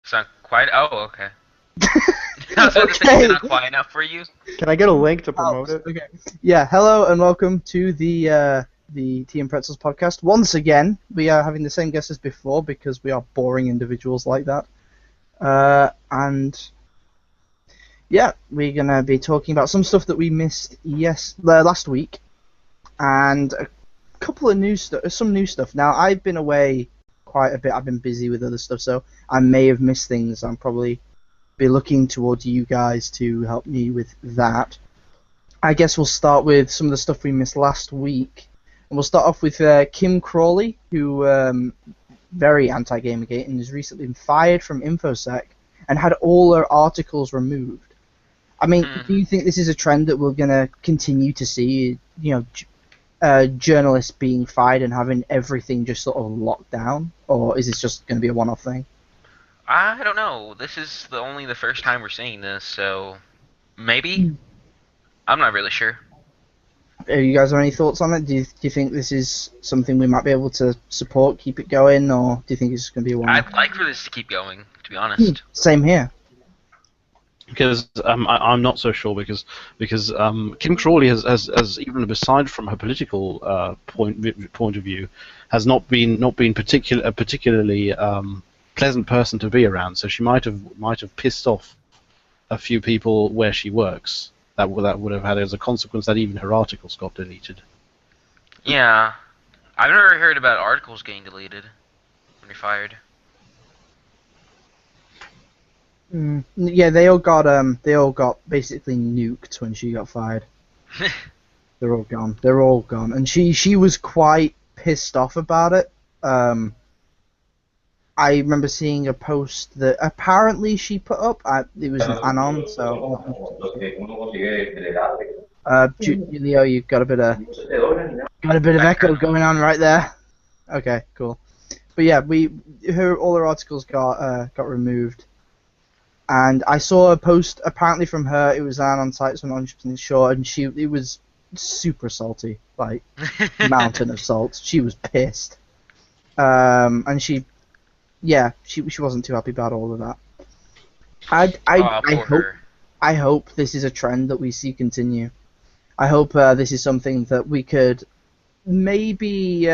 It's not quite. Oh, okay. I was about to say, is it not quiet enough for you? Can I get a link to promote it? Okay. Yeah, hello and welcome to the Tea and Pretzels podcast. Once again, we are having the same guests as before because we are boring individuals like that. And yeah, we're gonna be talking about some stuff that we missed last week, and a couple of some new stuff. Now, I've been away quite a bit. I've been busy with other stuff, so I may have missed things. I'm probably be looking towards you guys to help me with that. I guess we'll start with some of the stuff we missed last week, and we'll start off with Kim Crawley, who very anti-Gamergate and has recently been fired from InfoSec and had all her articles removed. I mean, do you think this is a trend that we're gonna continue to see? You know, journalists being fired and having everything just sort of locked down, or is this just going to be a one-off thing? I don't know. This is only the first time we're seeing this, so maybe. I'm not really sure. You guys have any thoughts on it? Do you think this is something we might be able to support, keep it going, or do you think it's going to be a one-off? I'd like for this to keep going, to be honest. Same here. Because I'm not so sure because Kim Crawley has even aside from her political point of view, has not been a particularly pleasant person to be around. So she might have pissed off a few people where she works. That would have had as a consequence that even her articles got deleted. Yeah, I've never heard about articles getting deleted when you're fired. Yeah, they all got basically nuked when she got fired. They're all gone. They're all gone, and she was quite pissed off about it. I remember seeing a post that apparently she put up. It was an anon, so. Julio, you've got a bit of echo going on right there. Okay, cool. But yeah, all her articles got removed. And I saw a post apparently from her. It was on site, so I'm not 100% sure, and it was super salty, like mountain of salt. She was pissed, and she wasn't too happy about all of that. I hope this is a trend that we see continue. I hope this is something that we could maybe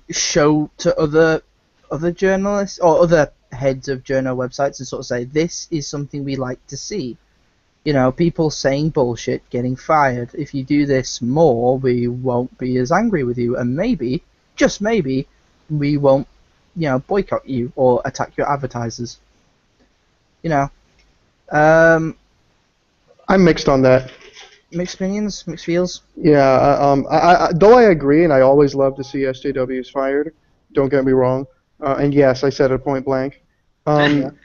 show to other journalists or other heads of journal websites and sort of say, this is something we like to see. You know, people saying bullshit, getting fired. If you do this more, we won't be as angry with you, and maybe, just maybe, we won't, boycott you or attack your advertisers. I'm mixed on that. Mixed opinions, mixed feels. Yeah, though I agree, and I always love to see SJWs fired. Don't get me wrong. And yes, I said it point blank. I'm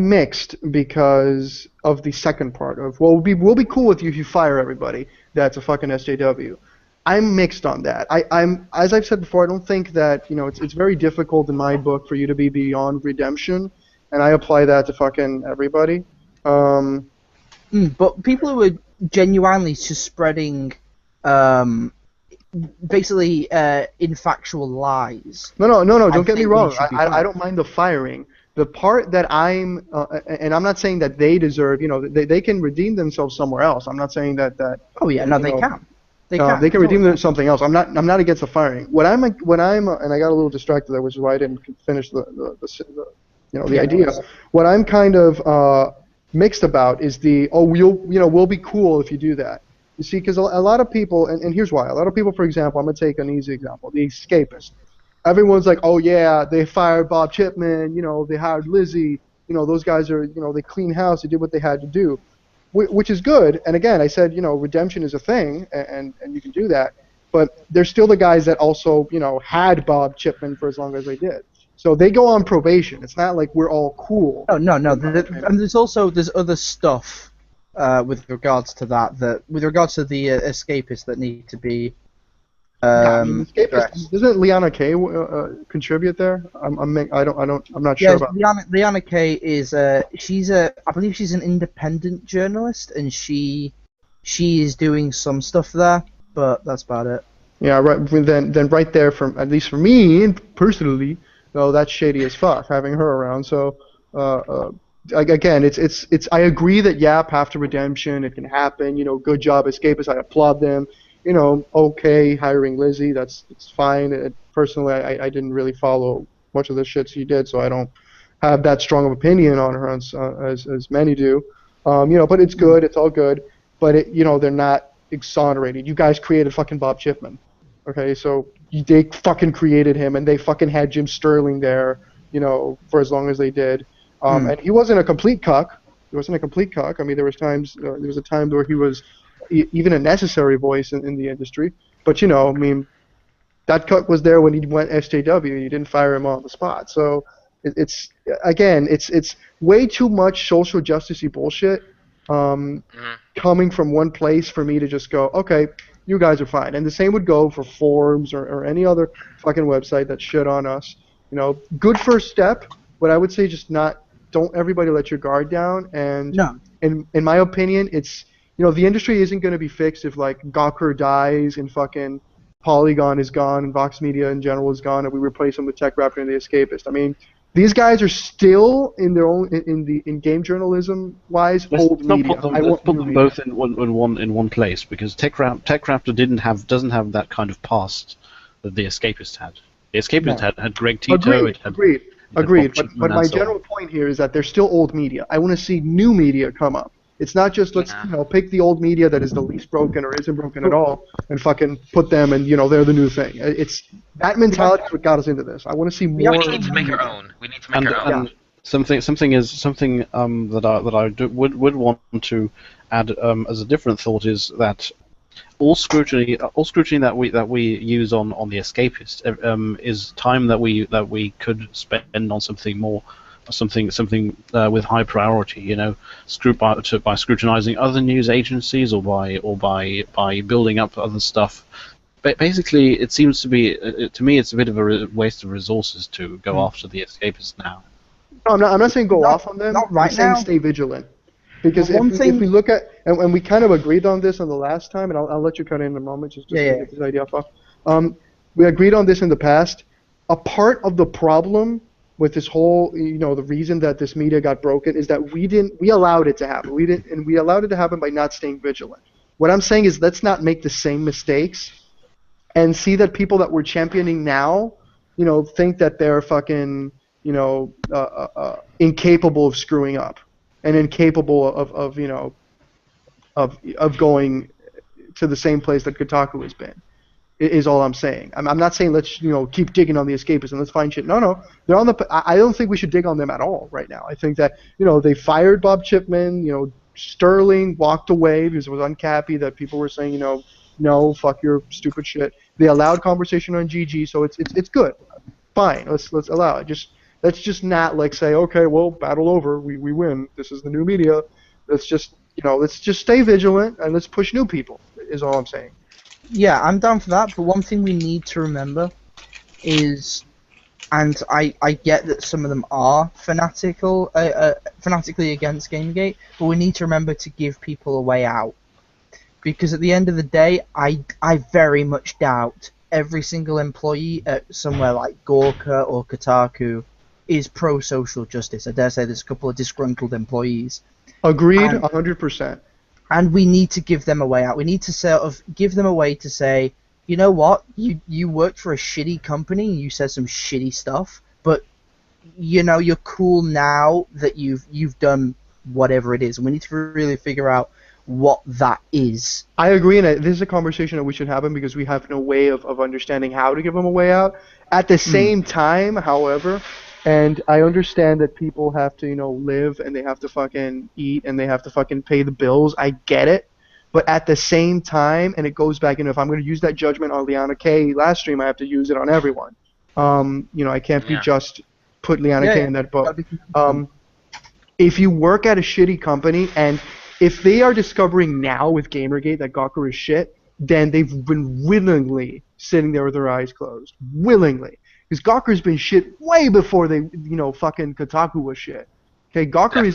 mixed because of the second part of we'll be cool with you if you fire everybody. That's a fucking SJW. I'm mixed on that. I'm as I've said before. I don't think that it's very difficult in my book for you to be beyond redemption, and I apply that to fucking everybody. But people who are genuinely just spreading basically infactual lies. No, don't get me wrong. I don't mind the firing. The part that and I'm not saying that they deserve, they can redeem themselves somewhere else. I'm not saying that. Oh yeah, no, they can. They can redeem themselves something else. I'm not against the firing. When I'm and I got a little distracted there, which is why I didn't finish the idea. What I'm kind of mixed about is we'll be cool if you do that. You see, because a lot of people, and here's why. A lot of people, for example, I'm going to take an easy example, the escapist. Everyone's like, oh yeah, they fired Bob Chipman, they hired Lizzie, those guys are, they cleaned house, they did what they had to do, which is good. And again, I said, redemption is a thing, and you can do that. But there's still the guys that also, had Bob Chipman for as long as they did. So they go on probation. It's not like we're all cool. Oh, no. And there's other stuff with regards to with regards to the escapists that need to be. Doesn't Liana K contribute there? I'm not sure about. Liana K is I believe she's an independent journalist, and she is doing some stuff there, but that's about it. Yeah, right. Then right there, at least for me personally, no, that's shady as fuck having her around. So again, it's I agree that yeah, path to redemption, it can happen. Good job, Escapists. I applaud them. Okay, hiring Lizzie, it's fine. Personally, I didn't really follow much of the shit she did, so I don't have that strong of opinion on her as many do. But it's good. It's all good. But they're not exonerated. You guys created fucking Bob Chipman. Okay, so they fucking created him, and they fucking had Jim Sterling there, for as long as they did. And he wasn't a complete cuck. He wasn't a complete cuck. I mean, there was a time where he was even a necessary voice in the industry. But I mean, that cuck was there when he went SJW. You didn't fire him on the spot. So it's way too much social justicey bullshit coming from one place for me to just go, okay, you guys are fine. And the same would go for Forbes or any other fucking website that shit on us. Good first step, but I would say just don't everybody let your guard down. And No. in my opinion, it's, the industry isn't going to be fixed if like Gawker dies and fucking Polygon is gone and Vox Media in general is gone and we replace them with Tech Raptor and the Escapist. I mean, these guys are still in their own in game journalism wise old media. Let's put them both in one place, because Tech Raptor doesn't have that kind of past that the Escapist had. The Escapist had Greg Tito. Agreed. But my general point here is that they're still old media. I want to see new media come up. It's not just let's pick the old media that is the least broken or isn't broken at all and fucking put them and they're the new thing. It's that mentality is what got us into this. I want to see more. We need to make our own. We need to make our own. And something that I would want to add as a different thought is that all scrutiny that we use on the Escapist is time that we could spend on something more. Something with high priority, by scrutinizing other news agencies or by building up other stuff. But basically, it seems to be to me it's a bit of a waste of resources to go after the Escapists now. No, I'm not saying go off on them. Not right I'm saying now. stay vigilant. Because if we look at and we kind of agreed on this on the last time, and I'll let you cut in a moment just to get this idea off. We agreed on this in the past. A part of the problem with this whole, the reason that this media got broken is that we allowed it to happen. We allowed it to happen by not staying vigilant. What I'm saying is let's not make the same mistakes and see that people that we're championing now, think that they're fucking, incapable of screwing up and incapable of going to the same place that Kotaku has been. Is all I'm saying. I'm not saying let's keep digging on the Escapists and let's find shit. No, they're on the. I don't think we should dig on them at all right now. I think that they fired Bob Chipman. Sterling walked away because it was uncappy that people were saying no, fuck your stupid shit. They allowed conversation on GG, so it's good. Fine, let's allow it. Let's just not say okay, well, battle over, we win. This is the new media. Let's just stay vigilant and let's push new people. Is all I'm saying. Yeah, I'm down for that, but one thing we need to remember is, and I get that some of them are fanatically against Gamergate, but we need to remember to give people a way out. Because at the end of the day, I very much doubt every single employee at somewhere like Gawker or Kotaku is pro-social justice. I dare say there's a couple of disgruntled employees. Agreed, 100%. And we need to give them a way out. We need to sort of give them a way to say, you know what, you worked for a shitty company, you said some shitty stuff, but you're cool now that you've done whatever it is. And we need to really figure out what that is. I agree, and this is a conversation that we should have because we have no way of understanding how to give them a way out. At the same time, however, and I understand that people have to, live and they have to fucking eat and they have to fucking pay the bills. I get it. But at the same time, and it goes back, if I'm going to use that judgment on Liana K last stream, I have to use it on everyone. I can't be just put Liana K in that boat. If you work at a shitty company and if they are discovering now with Gamergate that Gawker is shit, then they've been willingly sitting there with their eyes closed. Willingly. Because Gawker's been shit way before they, fucking Kotaku was shit. Okay, Gawker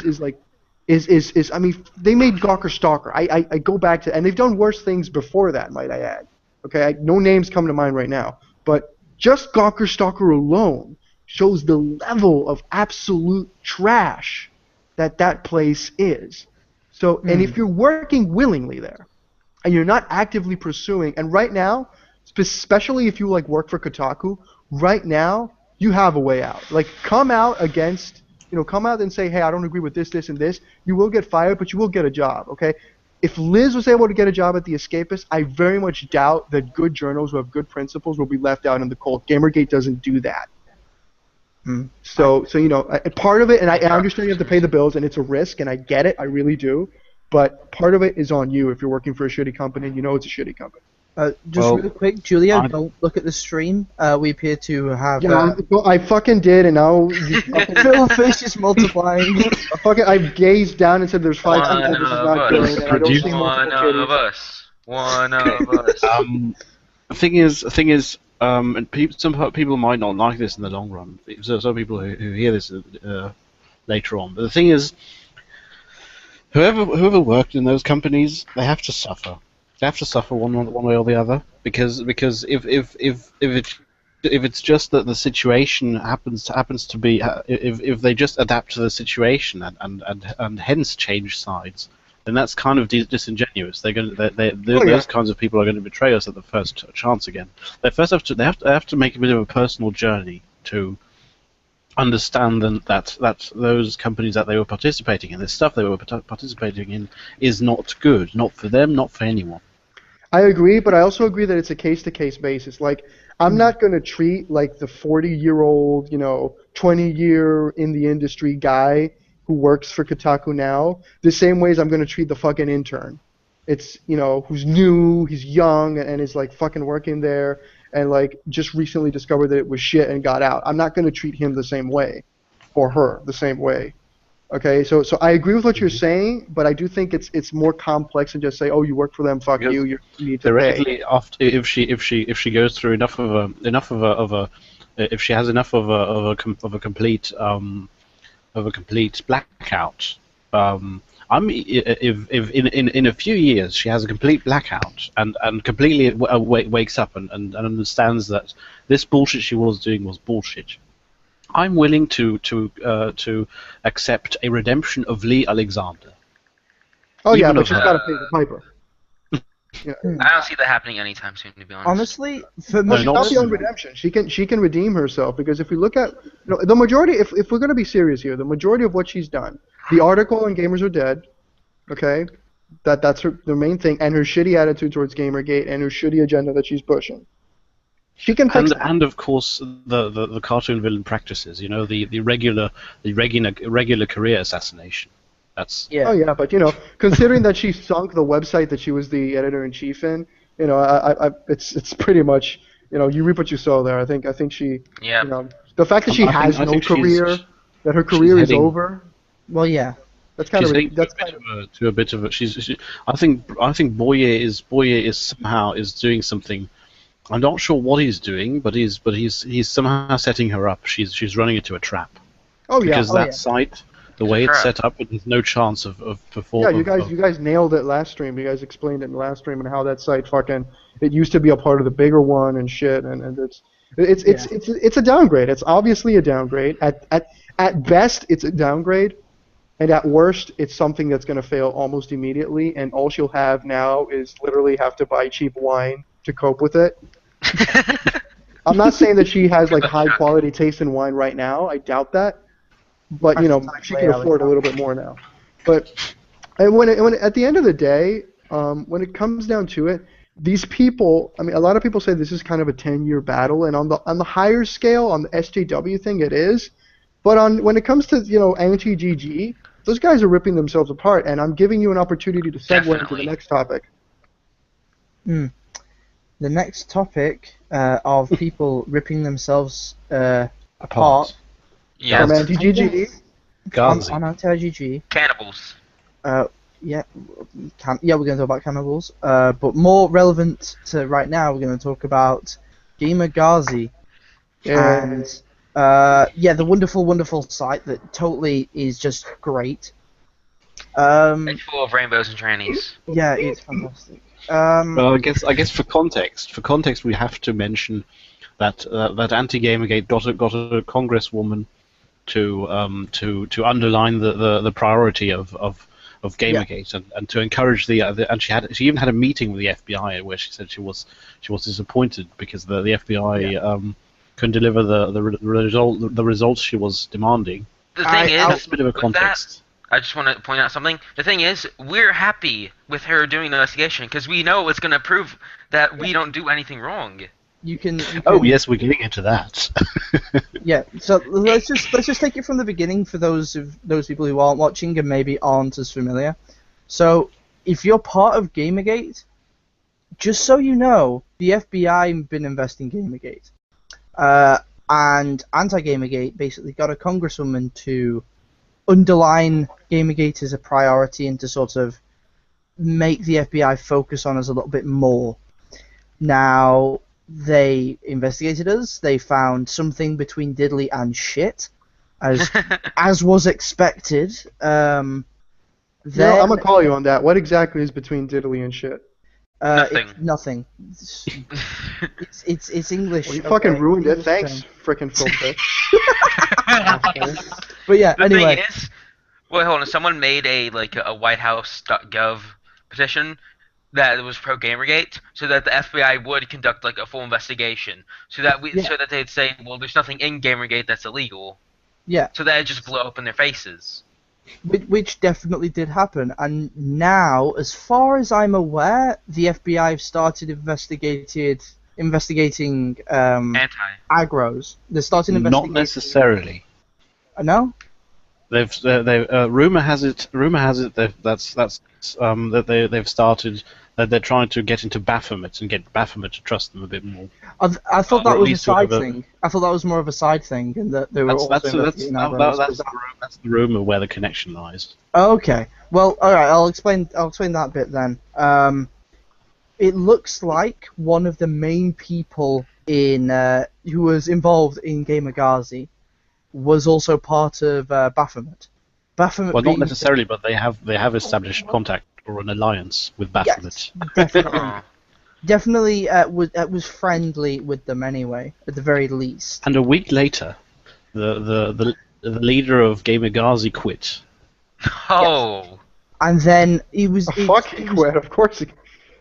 is I mean, they made Gawker Stalker. I go back to, and they've done worse things before that, might I add. Okay, no names come to mind right now. But just Gawker Stalker alone shows the level of absolute trash that place is. So, and if you're working willingly there, and you're not actively pursuing, and right now, especially if you like work for Kotaku, right now you have a way out. Like, come out and say, hey, I don't agree with this, this, and this. You will get fired, but you will get a job, okay? If Liz was able to get a job at The Escapist, I very much doubt that good journals who have good principles will be left out in the cold. Gamergate doesn't do that. So part of it, and I understand you have to pay the bills, and it's a risk, and I get it, I really do. But part of it is on you if you're working for a shitty company and you know it's a shitty company. Really quick, Julia, don't look at the stream. We appear to have. Yeah, I fucking did, and now Phil Fish is multiplying. I've gazed down and said there's 5 people. This is not good. And I don't see One multiple of us. One of us. The thing is, and some people might not like this in the long run. So some people who hear this later on. But the thing is, whoever worked in those companies, they have to suffer. They have to suffer one way or the other, because if it's just that the situation happens to be, if they just adapt to the situation and hence change sides, then that's kind of disingenuous. Those kinds of people are going to betray us at the first chance again. They have to make a bit of a personal journey to understand that those companies that they were participating in, the stuff they were participating in, is not good, not for them, not for anyone. I agree, but I also agree that it's a case-to-case basis. Like, I'm not going to treat like the 40-year-old, 20-year in the industry guy who works for Kotaku now the same way as I'm going to treat the fucking intern. It's, who's new, he's young, and is like fucking working there, and like just recently discovered that it was shit and got out. I'm not going to treat him the same way, or her the same way. Okay, so I agree with what you're saying, but I do think it's more complex than just say, oh, you work for them, fuck you, you need to pay. After, if she goes through if she has enough of a complete blackout, if in a few years she has a complete blackout and completely wakes up and understands that this bullshit she was doing was bullshit, I'm willing to accept a redemption of Lee Alexander. Oh yeah, but she's got to pay the piper. Yeah. I don't see that happening anytime soon, to be honest. Honestly, for me, she's not beyond redemption. She can redeem herself, because if we look at the majority, if we're going to be serious here, the majority of what she's done, the article on Gamers Are Dead, okay, that's the main thing, and her shitty attitude towards Gamergate and her shitty agenda that she's pushing. She can fix and of course the cartoon villain practices, the regular career assassination. That's Oh yeah, but considering that she sunk the website that she was the editor-in-chief in, it's pretty much, you reap what you sow there. I think she, the fact that she has no career, that her career is over. Well, yeah, that's kind of to a bit of a. I think Boyer is somehow doing something. I'm not sure what he's doing, but he's somehow setting her up. She's running into a trap. Oh yeah, because that site, the way it's set up, it has no chance of performing. Yeah, you guys nailed it last stream. You guys explained it in the last stream and how that site it used to be a part of the bigger one and shit, and it's a downgrade. It's obviously a downgrade. At best, it's a downgrade, and at worst, it's something that's going to fail almost immediately. And all she'll have now is literally have to buy cheap wine to cope with it. I'm not saying that she has like high quality taste in wine right now. I doubt that. But she can afford a little bit more now. But when at the end of the day, when it comes down to it, these people, I mean, a lot of people say this is kind of a 10-year battle, and on the higher scale, on the SJW thing, it is. But when it comes to anti-GG, those guys are ripping themselves apart, and I'm giving you an opportunity to segue into the next topic. The next topic of people ripping themselves apart. Yeah. On anti-GG. On anti-GG. Cannibals. Yeah, we're going to talk about cannibals. But more relevant to right now, we're going to talk about Gamer Ghazi. And the wonderful, wonderful site that totally is just great. It's full of rainbows and trannies. Yeah, it's fantastic. Well, I guess for context, we have to mention that anti-Gamergate got a congresswoman to underline the priority of Gamergate and to encourage and she even had a meeting with the FBI where she said she was disappointed because the FBI couldn't deliver the results she was demanding. The thing is, that's a bit of a context. I just want to point out something. The thing is, we're happy with her doing the investigation because we know it's going to prove that we don't do anything wrong. You can. Oh yes, we're getting into that. Yeah. So let's just take it from the beginning for those people who aren't watching and maybe aren't as familiar. So if you're part of Gamergate, just so you know, the FBI have been investigating Gamergate, and anti-Gamergate basically got a congresswoman to underline Gamergate as a priority and to sort of make the FBI focus on us a little bit more. Now, they investigated us. They found something between diddly and shit, as was expected. I'm gonna call you on that. What exactly is between diddly and shit? Nothing. It's English. Well, you fucking ruined it. Thanks, frickin' Phil. But yeah, The anyway. thing is, wait, hold on. Someone made a WhiteHouse.gov petition that was pro Gamergate, so that the FBI would conduct like a full investigation, so that they'd say, well, there's nothing in Gamergate that's illegal. Yeah. So that it just blow up in their faces. Which definitely did happen, and now, as far as I'm aware, the FBI have started investigating aggros. They're starting investigating. Not necessarily. No. Rumor has it that they've started that they're trying to get into Baphomet and get Baphomet to trust them a bit more. I thought that was a side thing. I thought that was more of a side thing, and that they were that's also the rumor where the connection lies. Okay. Well, all right. I'll explain that bit then. It looks like one of the main people who was involved in Gamergazi was also part of Baphomet. Baphomet. Well, not necessarily, but they have established contact or an alliance with Baphomet. Yes, definitely was friendly with them anyway, at the very least. And a week later, the leader of Gamergazi quit. Oh. Yes. And then he was. He quit, of course.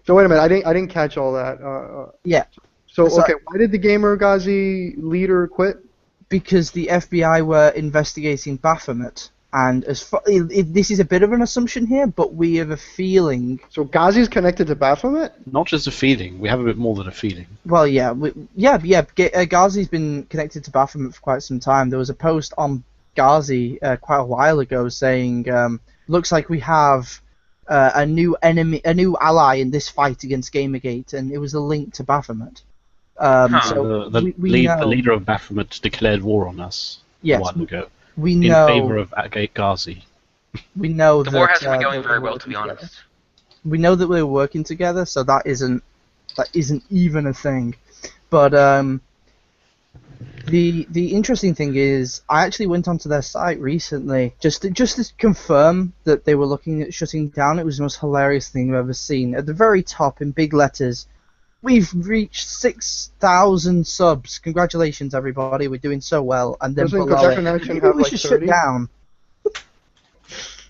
So wait a minute, I didn't catch all that. Yeah. So okay, why did the Gamergazi leader quit? Because the FBI were investigating Baphomet. And this is a bit of an assumption here, but we have a feeling. So Ghazi's connected to Baphomet? Not just a feeling. We have a bit more than a feeling. Well, yeah. Ghazi's been connected to Baphomet for quite some time. There was a post on Ghazi quite a while ago saying, "Looks like we have a new enemy, a new ally in this fight against Gamergate," and it was a link to Baphomet. So the leader of Baphomet declared war on us a while ago. We know in favor of Ghazi. We know the that war hasn't been going very well, to be honest. We know that we're working together, so that isn't even a thing. But the interesting thing is, I actually went onto their site recently just to confirm that they were looking at shutting down. It was the most hilarious thing I've ever seen. At the very top, in big letters, "We've reached 6,000 subs. Congratulations, everybody. We're doing so well." And then Doesn't below Kotaku it, Action maybe have we like should 30? shut down.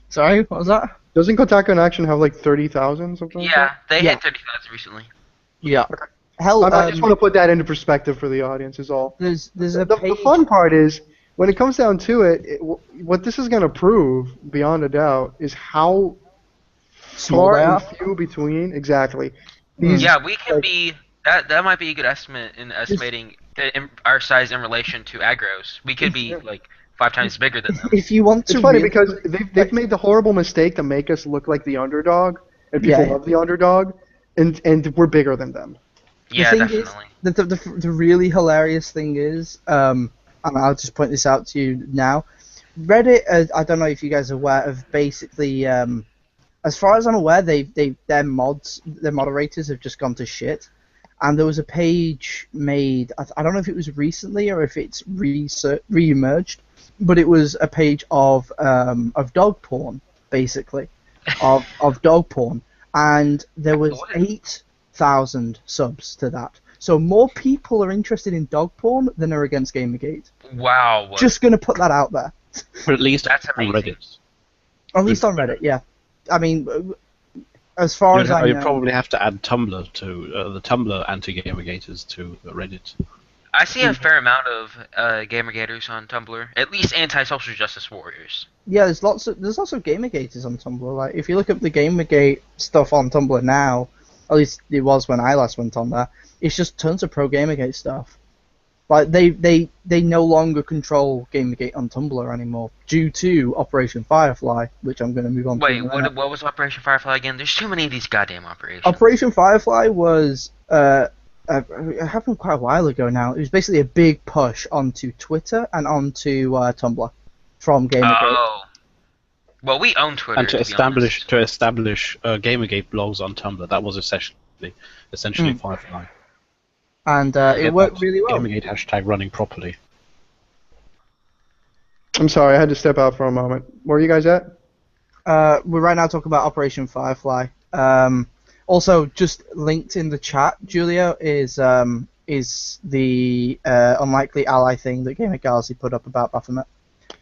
Sorry, what was that? Doesn't Kotaku in Action have like 30,000 something? Yeah, like that? they hit 30,000 recently. Yeah. Hell, I just want to put that into perspective for the audience. Is all. There's a The page. fun part is when it comes down to it, what this is going to prove beyond a doubt is how Small far they and are. few between exactly. These, Yeah, we can be. That might be a good estimate in estimating our size in relation to aggros. We could be like 5 times bigger than them. If you want to, It's funny really- because they've made the horrible mistake to make us look like the underdog, and people Yeah. love the underdog, and we're bigger than them. Yeah, thing definitely. is, the really hilarious thing is, and I'll just point this out to you now. Reddit, I don't know if you guys are aware of, basically, as far as I'm aware, their moderators have just gone to shit. And there was a page made, I don't know if it was recently or if it's re-emerged, but it was a page of dog porn, basically, of dog porn, and there was 8,000 subs to that. So more people are interested in dog porn than are against Gamergate. Wow. Just gonna put that out there. Or at least That's on amazing. Reddit. At least on Reddit, yeah. I mean, as far as I You'd know, probably have to add Tumblr to the Tumblr anti-Gamergaters to Reddit. I see a fair amount of Gamergaters on Tumblr. At least anti-social justice warriors. yeah, there's lots of Gamergaters on Tumblr. Like, if you look up the Gamergate stuff on Tumblr now, at least it was when I last went on there, it's just tons of pro Gamergate stuff. Like, they no longer control Gamergate on Tumblr anymore due to Operation Firefly, which I'm going to move on to. Wait, what was Operation Firefly again? There's too many of these goddamn operations. Operation Firefly was it happened quite a while ago now. It was basically a big push onto Twitter and onto Tumblr from Gamergate. Oh. Well, we own Twitter. And to establish Gamergate blogs on Tumblr, that was essentially Firefly. And it worked really well. Gamergate hashtag running properly. I'm sorry, I had to step out for a moment. Where are you guys at? We're right now talking about Operation Firefly. Also, just linked in the chat, Julio, is the unlikely ally thing that Gamer Galaxy put up about Baphomet.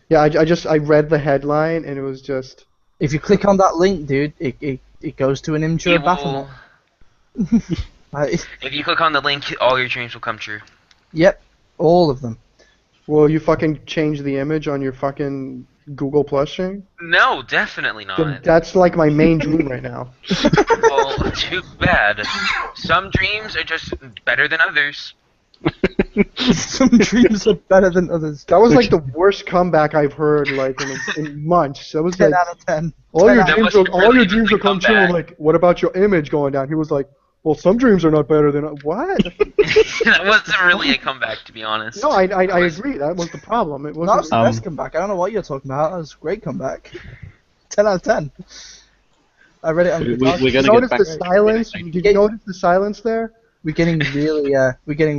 Yeah, I read the headline and it was just. If you click on that link, dude, it goes to an image of Baphomet. If you click on the link, all your dreams will come true. Yep, all of them. Will you fucking change the image on your fucking Google Plus thing? No, definitely not. That's like my main dream right now. Well, too bad. Some dreams are just better than others. Some dreams are better than others. That was like the worst comeback I've heard like in months. That was 10 like out of 10. all your That dreams was will really come come true. back. I'm like, what about your image going down? He was like, well, some dreams are not better than what? That wasn't really a comeback, to be honest. No, I agree. That was the problem. It That was wasn't. the best comeback. I don't know what you're talking about. That was a great comeback. 10 out of 10. I read it on We're Guitar. gonna Notice get the back to silence. Gamergate. Did you notice the silence there? We're getting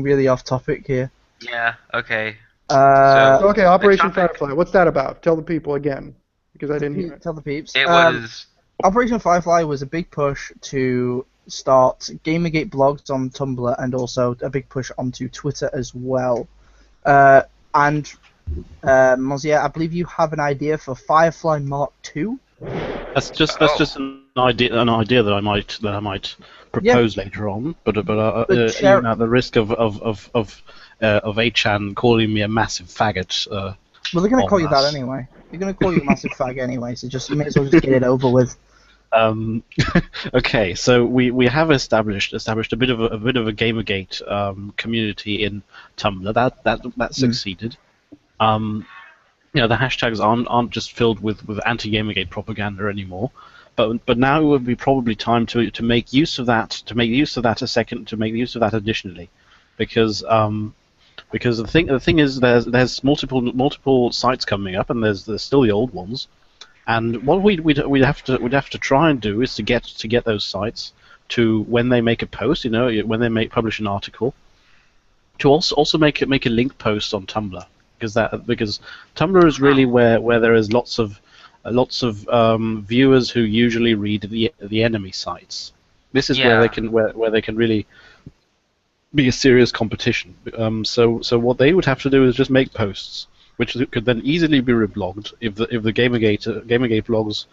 really off topic here. Yeah, okay. Okay, Operation topic- Firefly. What's that about? Tell the people again, because I didn't hear it. Tell the peeps. It was... Operation Firefly was a big push to start Gamergate blogs on Tumblr and also a big push onto Twitter as well. And Mozzie, I believe you have an idea for Firefly Mark II. That's just an idea that I might propose later on. But even at the risk of 8chan calling me a massive faggot. Well, they're going to call you that anyway. They're going to call you a massive fag anyway, so you may as well just get it over with. Okay, so we have established a bit of a Gamergate community in Tumblr that succeeded. The hashtags aren't just filled with anti-Gamergate propaganda anymore, but now it would be probably time to make use of that additionally, because the thing is there's multiple sites coming up, and there's still the old ones. And what we'd have to try and do is to get those sites to, when they make a post, when they publish an article, to also make a link post on Tumblr, because Tumblr is really where there is lots of viewers who usually read the enemy sites. This is where they can really be a serious competition. So what they would have to do is just make posts, which could then easily be reblogged if the Gamergate blogs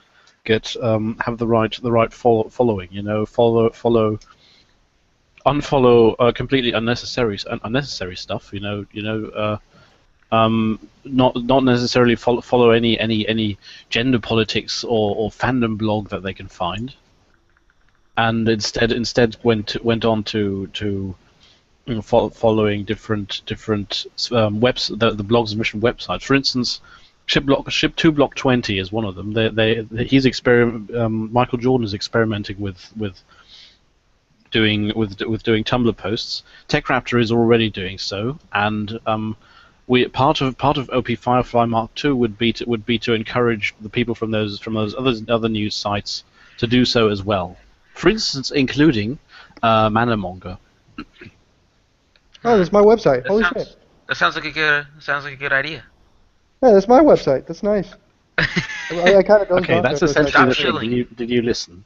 have the right following. Unfollow completely unnecessary stuff. Not necessarily follow any gender politics or fandom blog that they can find, and instead went on to following different the blogs and mission websites. For instance, Ship2Block20 is one of them. Michael Jordan is experimenting with doing Tumblr posts. TechRaptor is already doing so, and part of OP Firefly Mark II would be to encourage the people from those other news sites to do so as well. For instance, including Manamonga. Oh, that's my website. Holy shit! That sounds like a good idea. Yeah, that's my website. That's nice. I kind of don't. Okay, that's essentially the thing. Did you listen?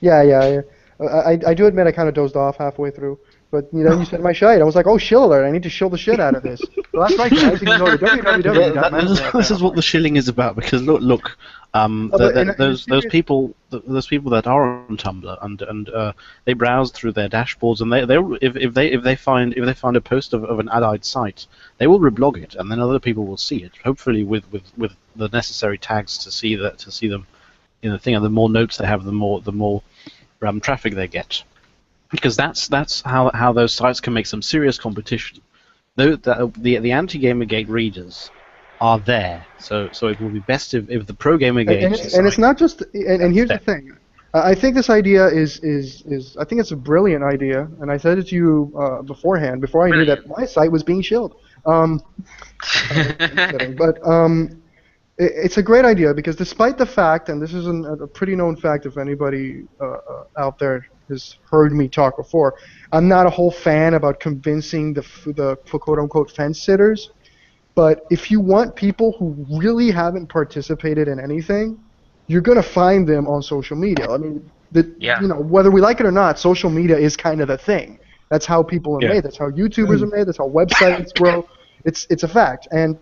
Yeah. I do admit I kind of dozed off halfway through. But then you said my shite. I was like, oh, shill alert! I need to shill the shit out of this. Well, that's right, guys. You can go to www.management.com. This is what the shilling is about, because look, those people that are on Tumblr and they browse through their dashboards, and if they find a post of an allied site, they will reblog it, and then other people will see it, hopefully with the necessary tags to see them in the thing. And the more notes they have, the more traffic they get, because that's how those sites can make some serious competition. The anti-Gamergate readers are there, so it will be best if the pro-Gamergate and it's not just and here's the thing. I think this idea is I think it's a brilliant idea, and I said it to you beforehand, before I knew that my site was being shilled. It's a great idea, because despite the fact, and this is a pretty known fact if anybody out there has heard me talk before, I'm not a whole fan about convincing the quote-unquote fence-sitters. But if you want people who really haven't participated in anything, you're going to find them on social media. I mean, whether we like it or not, social media is kind of the thing. That's how people are made. That's how YouTubers are made. That's how websites grow. It's a fact. And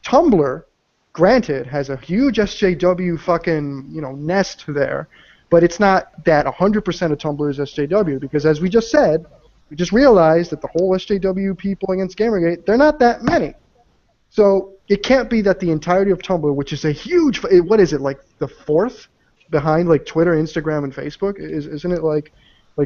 Tumblr, granted, has a huge SJW fucking nest there, but it's not that 100% of Tumblr is SJW, because as we just said, we just realized that the whole SJW people against Gamergate, they're not that many. So it can't be that the entirety of Tumblr, which is a huge, what is it, like the fourth behind like Twitter, Instagram, and Facebook? Isn't it like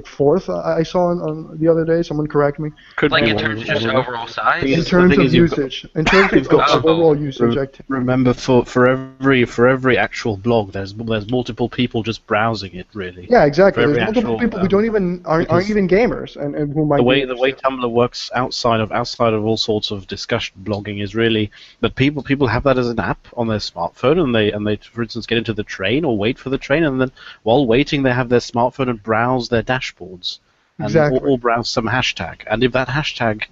fourth? I saw on the other day. Someone correct me. In terms of just overall size. In terms of usage. In terms of overall usage. Remember, for every actual blog, there's multiple people just browsing it, really. Yeah, exactly. There's multiple people who aren't even gamers, and who might. The way Tumblr works outside of all sorts of discussion blogging is really that people have that as an app on their smartphone, and they for instance get into the train or wait for the train, and then while waiting they have their smartphone and browse their dashboards, and or browse some hashtag. And if that hashtag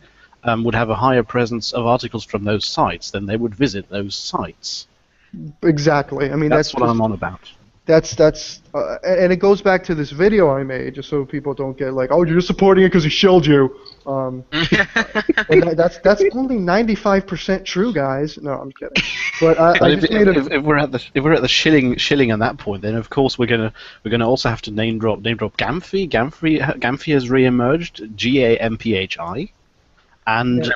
would have a higher presence of articles from those sites, then they would visit those sites. Exactly. I mean, that's what I'm on about. That's and it goes back to this video I made, just so people don't get like, oh, you're just supporting it because he shilled you. And that's only 95% true, guys. No, I'm kidding. But if we're at the shilling on that point, then of course we're gonna also have to name drop Gamphy. Gamphy has re-emerged, GAMPHI, and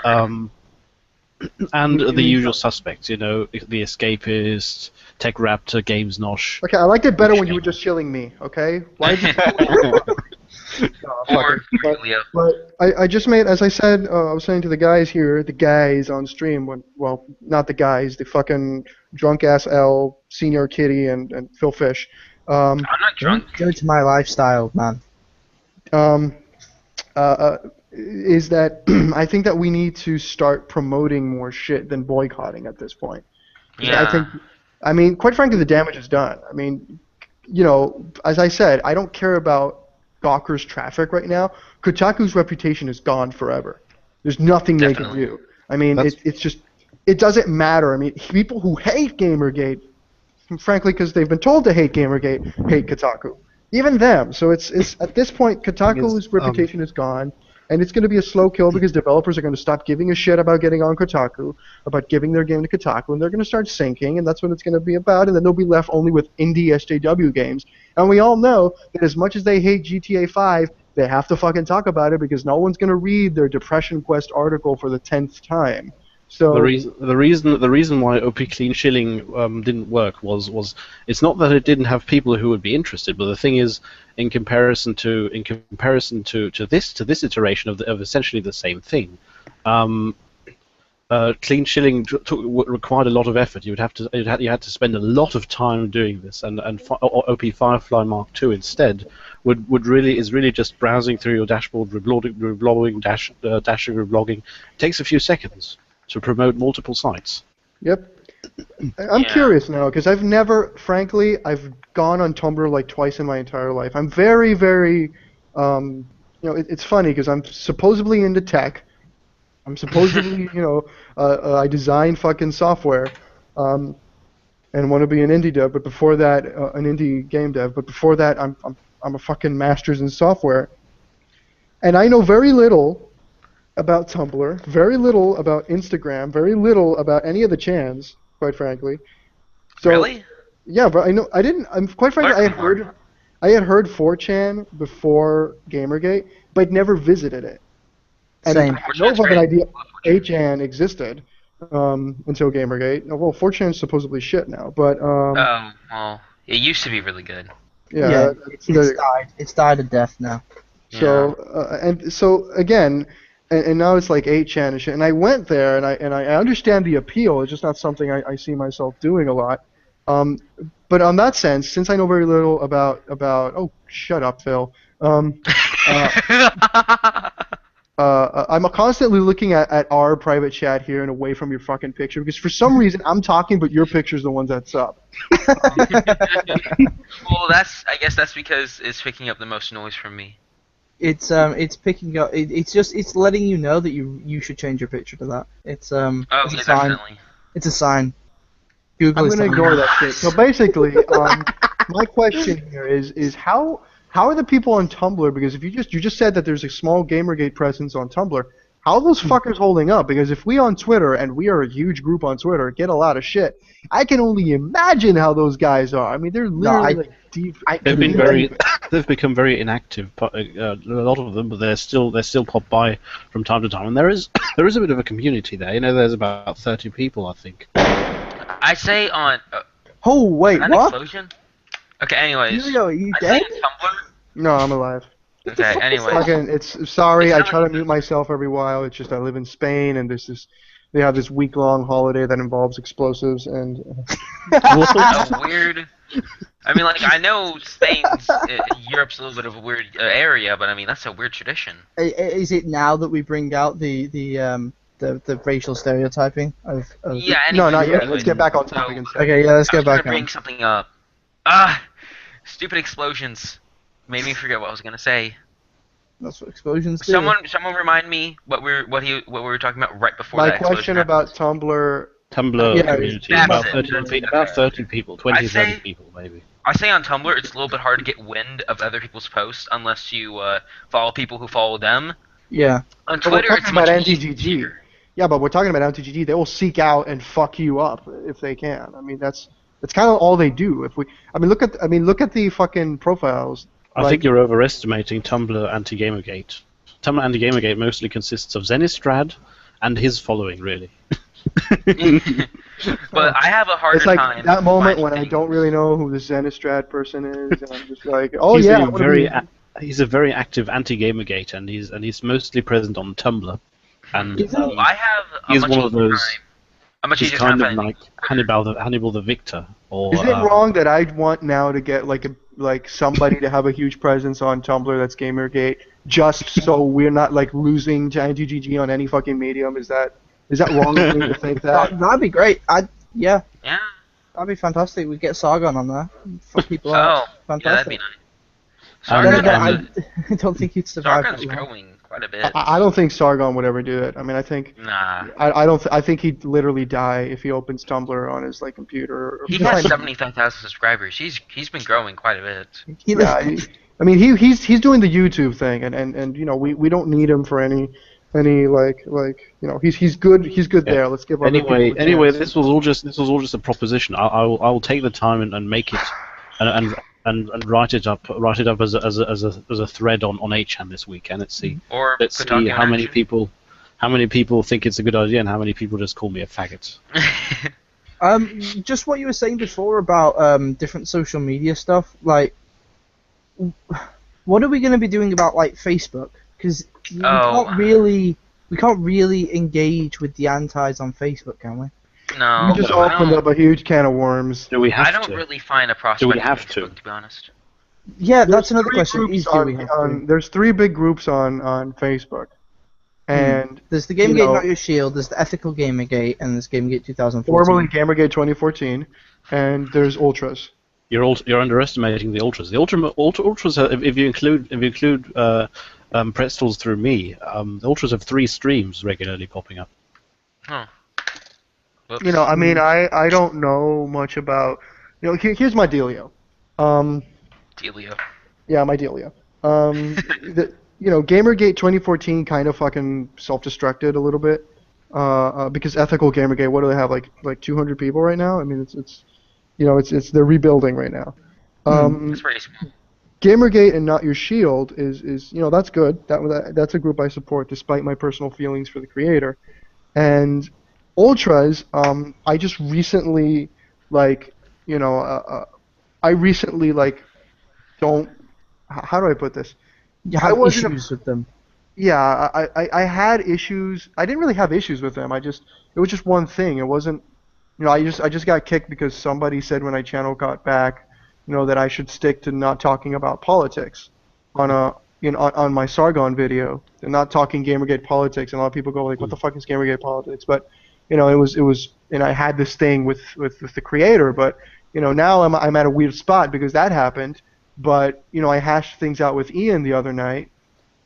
the usual suspects, the Escapist, Tech Raptor, Games Nosh. Okay, I liked it better when you were just shilling me. Okay, why did you? But I just made, as I said, I was saying to the guys on stream, well, not the guys, the fucking drunk ass L, Senior Kitty, and Phil Fish. I'm not drunk. Go to my lifestyle, man. Is that I think that we need to start promoting more shit than boycotting at this point. Yeah. I mean, quite frankly, the damage is done. I mean, as I said, I don't care about Gawker's traffic right now. Kotaku's reputation is gone forever. There's nothing they can do. I mean, it's just, it doesn't matter. I mean, people who hate Gamergate, frankly, because they've been told to hate Gamergate, hate Kotaku. Even them. So it's at this point, Kotaku's reputation is gone. And it's going to be a slow kill, because developers are going to stop giving a shit about getting on Kotaku, about giving their game to Kotaku, and they're going to start sinking, and that's what it's going to be about, and then they'll be left only with indie SJW games. And we all know that as much as they hate GTA 5, they have to fucking talk about it, because no one's going to read their Depression Quest article for the 10th time. So the reason why OP Clean Shilling didn't work was it's not that it didn't have people who would be interested, but the thing is, in comparison to this iteration of essentially the same thing, Clean Shilling required a lot of effort. You had to spend a lot of time doing this, and OP Firefly Mark II instead is really just browsing through your dashboard, reblogging, dashing, reblogging. It takes a few seconds to promote multiple sites. Yep. I'm curious now, because I've gone on Tumblr like twice in my entire life. I'm very, very, it's funny, because I'm supposedly into tech. I'm supposedly, I design fucking software, and want to be an indie dev. But before that, an indie game dev. But before that, I'm a fucking master's in software. And I know very little about Tumblr, very little about Instagram, very little about any of the chans, quite frankly. So, Really? Yeah, but I know I didn't. I'm quite frankly, I had heard 4chan before Gamergate, but never visited it. And Same. I had no fucking idea 8chan existed until Gamergate. Well, 4chan's supposedly shit now, but Well, it used to be really good. yeah, it's died. It's died a death now. So and so again, and now it's like 8chan and shit. And I went there, and I understand the appeal. It's just not something I see myself doing a lot. But on that sense, since I know very little about oh, shut up, Phil. I'm constantly looking at our private chat here and away from your fucking picture because for some reason I'm talking, but your picture's the one that's up. Well, I guess that's because it's picking up the most noise from me. It's picking up. It's letting you know that you should change your picture to that. It's Oh, it's yeah, a sign. definitely. It's a sign. Google I'm is gonna telling ignore you. that shit. So basically, my question here is how are the people on Tumblr? Because if you just said that there's a small Gamergate presence on Tumblr, how are those fuckers holding up? Because if we on Twitter, and we are a huge group on Twitter, get a lot of shit, I can only imagine how those guys are. I mean, they're literally deep. They've become very inactive. A lot of them, but they're still pop by from time to time. And there is a bit of a community there. You know, there's about 30 people, I think. I say on. Oh wait, an what? explosion? Okay. Anyways. Julio, are you I dead? say on Tumblr. No, I'm alive. Okay. Anyways. Again, it's sorry. I It's try not- to mute myself every while. It's just I live in Spain, and they have this week-long holiday that involves explosives and. a weird. I mean, like I know Spain's Europe's a little bit of a weird area, but I mean that's a weird tradition. Is it now that we bring out the racial stereotyping of? Yeah. Anyway, No, not yet. anyway. Let's get back on topic So, instead. Okay, yeah, let's I go was gonna back bring on. something up. Stupid explosions made me forget what I was gonna say. That's what explosions do. Someone remind me what we were talking about right before My that explosion question happened. about Tumblr. Tumblr Yeah, community, that's about it. 30, about 30 people, 20, I say- 30 people maybe. I say on Tumblr it's a little bit hard to get wind of other people's posts unless you follow people who follow them. Yeah. On But we're Twitter, talking it's about much NTGG. easier. Yeah, but we're talking about NTGG. They will seek out and fuck you up if they can. I mean, that's kind of all they do. Look at the fucking profiles. I think you're overestimating Tumblr anti-Gamergate. Tumblr anti-Gamergate mostly consists of Zenistrad and his following, really. But I have a harder It's like time. that moment finding when I things. don't really know who the Zenistrad person is, and I'm just like, oh he's yeah. he's a very active anti-Gamergate, and he's mostly present on Tumblr. And I have a he's much one of easier those. time. A much He's easier kind time of finding like Hannibal the Victor, or Is it wrong that I want now to get like somebody to have a huge presence on Tumblr that's Gamergate, just so we're not like losing to NTGG on any fucking medium? Is that wrong of me to think that? That'd be great. Yeah, Yeah. that'd be fantastic. We'd get Sargon on there. Fuck people Oh, out. yeah, that'd Fantastic. be nice. And- Then Sargon, again, I don't think he'd survive. Sargon's that long. growing quite a bit. I don't think Sargon would ever do it. I mean, I think Nah. I think he'd literally die if he opens Tumblr on his like computer. He has 75,000 subscribers. He's been growing quite a bit. I mean, he's doing the YouTube thing, and you know we don't need him for any like you know he's good there. Let's give other people a Anyway, chance. this was all just a proposition. I will take the time and make it and write it up as a thread on 8chan this weekend. Let's see Kotaku how many Action. people think it's a good idea and how many people just call me a faggot. Just what you were saying before about different social media stuff. Like, what are we going to be doing about like Facebook? Because we can't really engage with the antis on Facebook, can we? No. You just I opened don't- up a huge can of worms. Do we have I don't to? really find a prospect we have on to? Facebook, to be honest. Yeah, that's There's another three question. groups Is do we have to? There's 3 big groups on Facebook, and There's the Gamergate you know- Not Your Shield, there's the Ethical Gamergate, and there's Gamergate 2014. formerly Gamergate 2014, and there's Ultras. You're underestimating the ultras. The ultras, if you include Pretzels through me, the ultras have 3 streams regularly popping up. Huh. Whoops. You know, I mean, I don't know much about. You know, here's my dealio. Delio. Yeah, my dealio. Gamergate 2014 kind of fucking self-destructed a little bit, because ethical Gamergate, what do they have, like 200 people right now? I mean, it's they're rebuilding right now. That's pretty small. Gamergate and Not Your Shield is that's good. That's a group I support despite my personal feelings for the creator. And Ultras, I just recently I recently don't. How do I put this? You have issues with them. Yeah, I had issues. I didn't really have issues with them. It was just one thing. It wasn't. I just got kicked because somebody said when my channel got back, that I should stick to not talking about politics on on my Sargon video and not talking Gamergate politics. And a lot of people go like, "What the fuck is Gamergate politics?" But it was, and I had this thing with the creator. But now I'm at a weird spot because that happened. But I hashed things out with Ian the other night,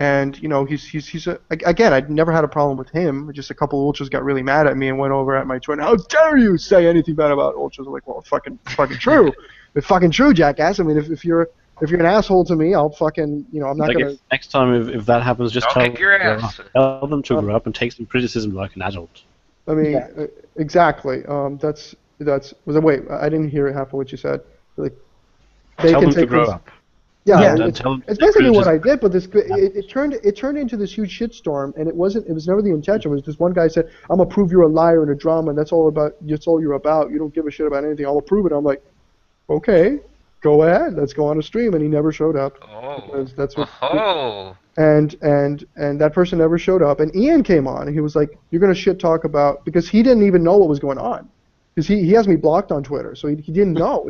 and he's again, I'd never had a problem with him. Just a couple of ultras got really mad at me and went over at my Twitter. How dare you say anything bad about ultras? I'm like, well, fucking true. It's fucking true, jackass. I mean, if you're an asshole to me, I'll fucking I'm not gonna. Next time if that happens, just I'll kick your ass. Tell them to grow up and take some criticism like an adult. I mean, exactly. Wait, I didn't hear half of what you said. Like, tell them to grow up. Yeah, it's basically what I did, but it turned into this huge shitstorm, and it was never the intention. It was just one guy said, "I'm gonna prove you're a liar and a drama, and that's all you're about. You don't give a shit about anything. I'll prove it." I'm like, okay, go ahead, let's go on a stream, and he never showed up. That's what. And that person never showed up, and Ian came on, and he was like, "You're gonna shit talk about," because he didn't even know what was going on, because he has me blocked on Twitter, so he didn't know.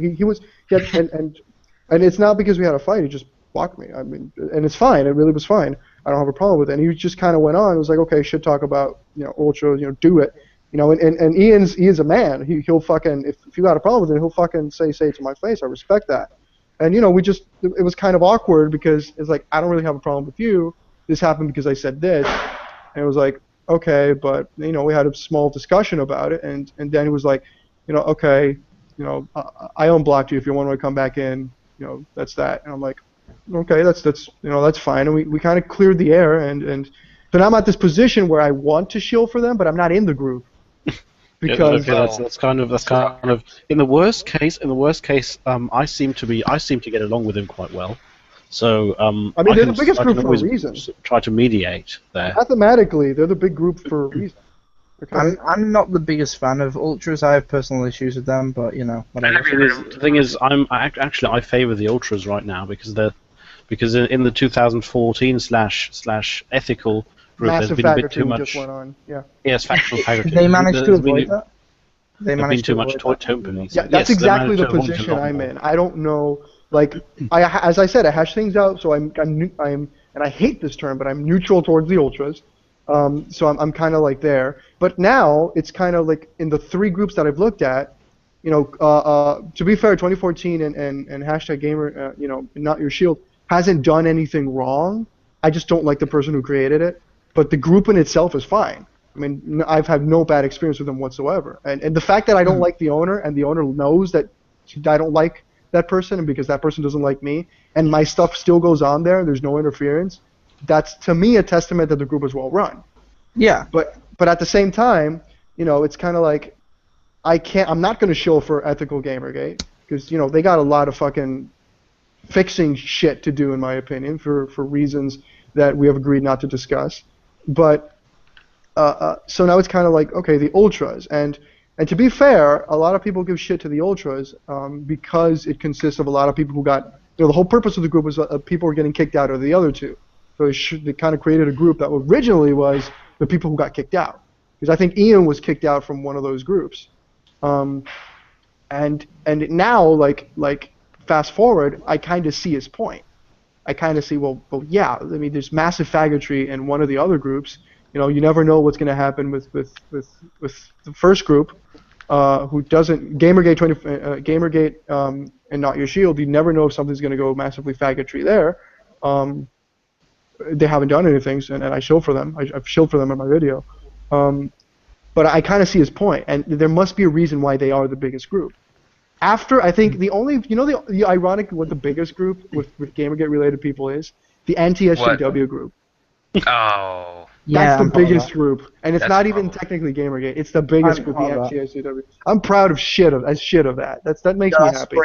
And it's not because we had a fight. He just blocked me. I mean, and it's fine. It really was fine. I don't have a problem with it. And he just kind of went on. It was like, okay, should talk about ultra, do it, And Ian's a man. He'll fucking if you got a problem with it, he'll fucking say it to my face. I respect that. And it was kind of awkward because it's like, I don't really have a problem with you. This happened because I said this. And it was like, okay, but we had a small discussion about it. And then he was like, okay, I unblocked you if you want to come back in. That's that. And I'm like, okay, that's fine. And we kind of cleared the air, and so now I'm at this position where I want to shield for them, but I'm not in the group because that's kind of in the worst case. I seem to get along with him quite well. So I mean, they're the biggest group for a reason. Try to mediate there. Mathematically, they're the big group for a reason. Okay. I'm not the biggest fan of ultras. I have personal issues with them, but whatever. The thing is, I favour the ultras right now because in the 2014 / ethical group, massive there's been a bit too much. Just went on. Yeah. Yes, factual faggotry. They managed to avoid that. There's been too much tone police. Yeah, that's exactly the position I'm in. I don't know. Like, as I said, I hash things out, so I'm and I hate this term, but I'm neutral towards the ultras. So I'm kind of like there. But now it's kind of like in the three groups that I've looked at, to be fair, 2014 and hashtag gamer, Not Your Shield hasn't done anything wrong. I just don't like the person who created it. But the group in itself is fine. I mean, I've had no bad experience with them whatsoever. And the fact that I don't like the owner, and the owner knows that I don't like that person, and because that person doesn't like me, and my stuff still goes on there, there's no interference, that's to me a testament that the group is well run. Yeah. But at the same time, it's kind of like I'm not going to shill for ethical Gamergate because they got a lot of fucking fixing shit to do in my opinion for reasons that we have agreed not to discuss. But so now it's kind of like, okay, the ultras, and to be fair, a lot of people give shit to the ultras because it consists of a lot of people who got the whole purpose of the group was people were getting kicked out of the other two. So they kind of created a group that originally was the people who got kicked out. Because I think Ian was kicked out from one of those groups. And now, like fast forward, I kind of see his point. I kind of see, well, yeah, I mean, there's massive faggotry in one of the other groups. You never know what's going to happen with the first group, who doesn't Gamergate and Not Your Shield. You never know if something's going to go massively faggotry there. They haven't done anything, and I shield for them. I've shielded for them in my video. But I kind of see his point, and there must be a reason why they are the biggest group. After, I think the only, the ironic what the biggest group with Gamergate related people is The anti-SJW group. Oh. That's the I'm part of biggest that. group, and it's That's not even horrible. technically Gamergate. It's the biggest I'm group, the part of that. anti-SJW. I'm proud of shit of that. That makes me happy.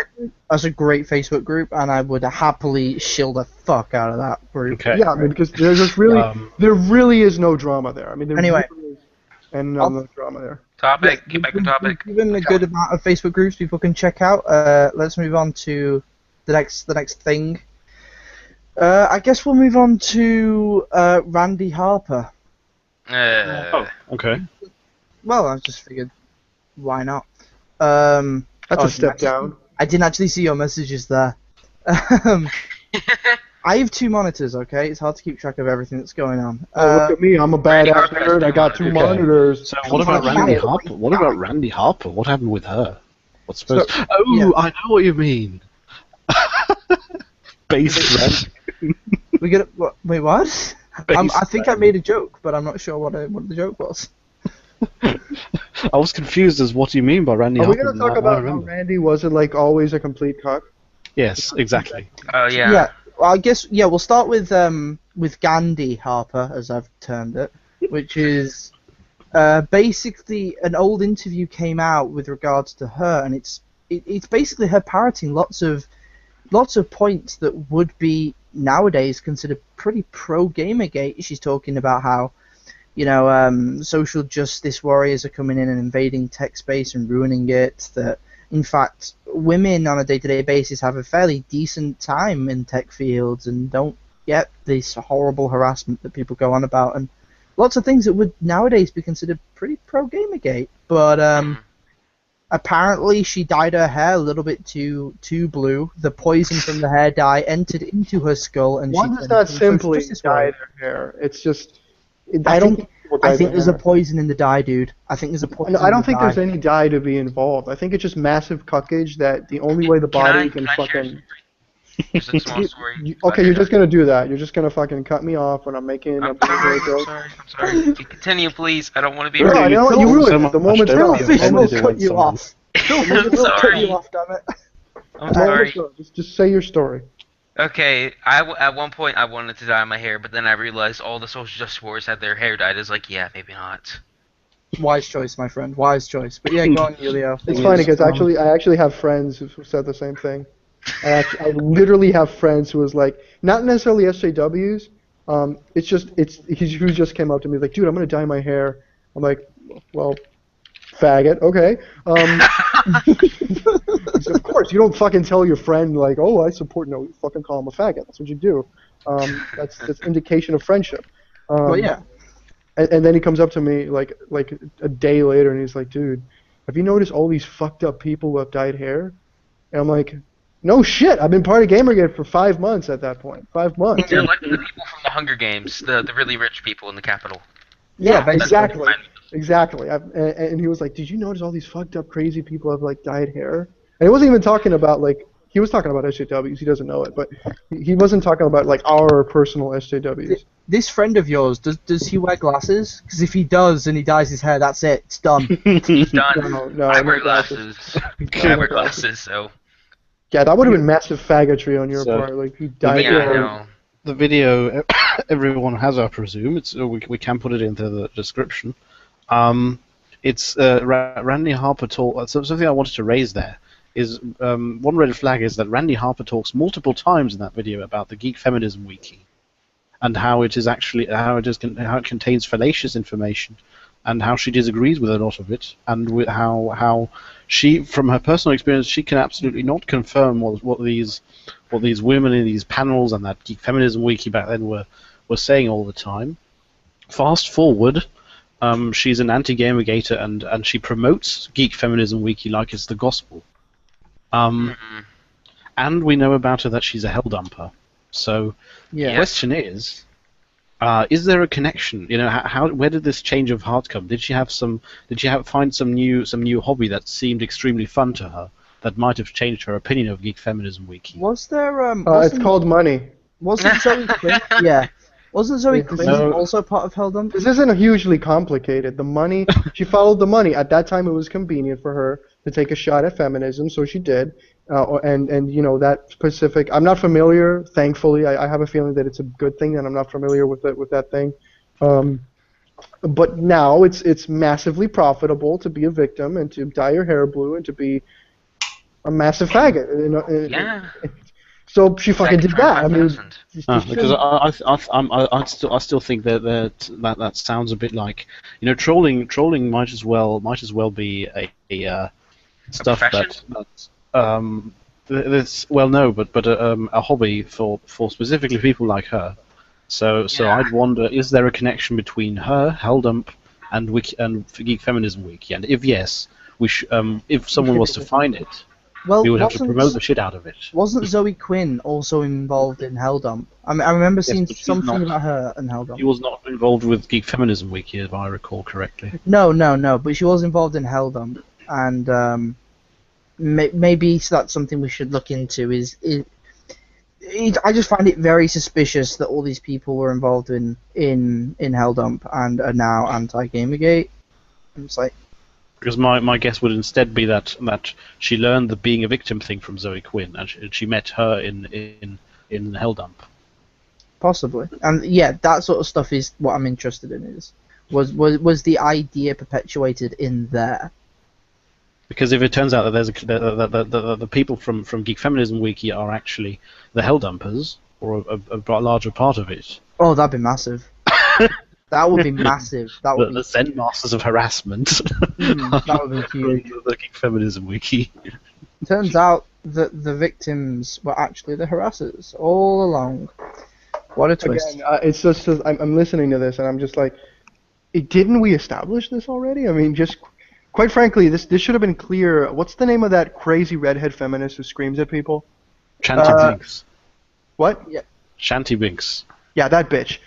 That's a great Facebook group, and I would happily shill the fuck out of that group. Okay. Yeah, I mean, because there's just really, there really is no drama there. I mean, there Anyway. really is, and no drama there. Topic. Get back on topic. Given a good amount of Facebook groups people can check out, let's move on to the next thing. I guess we'll move on to Randy Harper. Okay. Well, I just figured, why not? That's a step down. I didn't actually see your messages there. I have 2 monitors, okay? It's hard to keep track of everything that's going on. Look at me, I'm a badass nerd. I got 2 monitors. So what about Randy Harper? What about Randy Harper? What happened with her? What's supposed? I know what you mean. Base Randy. We get wait, what? I think I made a joke, but I'm not sure what the joke was. I was confused as what you mean by Randy Are Harper. we going to talk about how Randy wasn't like always a complete cock? Yes, exactly. Oh yeah. Yeah. Well, I guess we'll start with Gandhi Harper, as I've termed it, which is basically an old interview came out with regards to her, and it's basically her parroting lots of points that would be nowadays considered pretty pro Gamergate. She's talking about how, social justice warriors are coming in and invading tech space and ruining it. That in fact, women on a day-to-day basis have a fairly decent time in tech fields and don't get this horrible harassment that people go on about, and lots of things that would nowadays be considered pretty pro Gamergate. But apparently she dyed her hair a little bit too blue. The poison from the hair dye entered into her skull, and One does not simply dye their hair. It's just I think there's a poison in the dye, dude. I think there's a poison. No, I don't think there's any dye to be involved. I think it's just massive cuckage that the only way the body can fucking. Just a small story. Okay, you're just gonna do that. You're just gonna fucking cut me off when I'm making a joke. I'm sorry. Continue, please. I don't want to be No, rude. you know what? You ruined it. The moment's Phil gone. Fish The will moment's cut gone. you off. I'm sorry. Damn it. I'm sorry. Just say your story. Okay, at one point I wanted to dye my hair, but then I realized all the social justice warriors had their hair dyed. I was like, yeah, maybe not. Wise choice, my friend. Wise choice. But yeah, go on, Julio. It's funny because I actually have friends who said the same thing. I literally have friends who was like, not necessarily SJWs. Who just came up to me like, dude, I'm gonna dye my hair. I'm like, well, faggot, okay. Of course, you don't fucking tell your friend like, oh, I support. No, you fucking call him a faggot. That's what you do. That's indication of friendship. Well, yeah. And then he comes up to me like a day later, and he's like, dude, have you noticed all these fucked up people who have dyed hair? And I'm like, no shit. I've been part of Gamergate for 5 months at that point. 5 months. They're like the people from the Hunger Games, the really rich people in the capital. Yeah, exactly. Exactly. And he was like, did you notice all these fucked up crazy people have like dyed hair? And he wasn't even talking about like, he was talking about SJWs. He doesn't know it, but he wasn't talking about like our personal SJWs. This friend of yours, does he wear glasses? Because if he does and he dyes his hair, that's it. It's done. It's done. No, I wear glasses. I wear glasses, so. Yeah, that would have been massive faggotry on your part. Like, you dyed Yeah, I know. The video everyone has, I presume. We can put it into the description. It's Randy Harper talk. Something I wanted to raise there is one red flag is that Randy Harper talks multiple times in that video about the Geek Feminism Wiki, and how it contains fallacious information, and how she disagrees with a lot of it, and with how she, from her personal experience, she can absolutely not confirm what these women in these panels and that Geek Feminism Wiki back then were saying all the time. Fast forward. She's an anti-Gamergator, and she promotes Geek Feminism Wiki like it's the gospel. And we know about her that she's a hell dumper. So the question is there a connection? You know, where did this change of heart come? Did she find some new hobby that seemed extremely fun to her that might have changed her opinion of Geek Feminism Wiki? Was there it's called money. Wasn't Zoe Quinn? Yeah. Wasn't Zoe Quinn also part of Helldump? This isn't hugely complicated. The money, she followed the money. At that time, it was convenient for her to take a shot at feminism, so she did. and you know that specific. I'm not familiar. Thankfully, I have a feeling that it's a good thing, and I'm not familiar with that thing. But now it's massively profitable to be a victim and to dye your hair blue and to be a massive faggot. You know, Yeah. So she fucking did that. I mean, because I still think that sounds a bit like, you know, trolling might as well be a stuff that's well, no, but a hobby for specifically people like her. So I'd wonder, is there a connection between her, Helldump, and Geek Feminism Wiki? And if yes, if someone was to find it, we would have to promote the shit out of it. Wasn't Zoe Quinn also involved in Helldump? I mean, I remember seeing something about her in Helldump. She was not involved with Geek Feminism Wiki, if I recall correctly. No, but she was involved in Helldump, and maybe that's something we should look into. I just find it very suspicious that all these people were involved in Helldump and are now anti-Gamergate. It's like, because my guess would instead be that she learned the being a victim thing from Zoe Quinn, and she met her in Helldump. Possibly, and yeah, that sort of stuff is what I'm interested in. Was the idea perpetuated in there? Because if it turns out that there's the people from Geek Feminism Wiki are actually the Helldumpers, or a larger part of it. Oh, that'd be massive. That would be massive. That would the Zen Masters of Harassment. That would be huge. The Geek Feminism Wiki. Turns out that the victims were actually the harassers all along. What a twist! Again, it's just I'm listening to this and I'm just like, didn't we establish this already? I mean, just quite frankly, this should have been clear. What's the name of that crazy redhead feminist who screams at people? Shanty Binks. What? Yeah. Shanty Binks. Yeah, that bitch.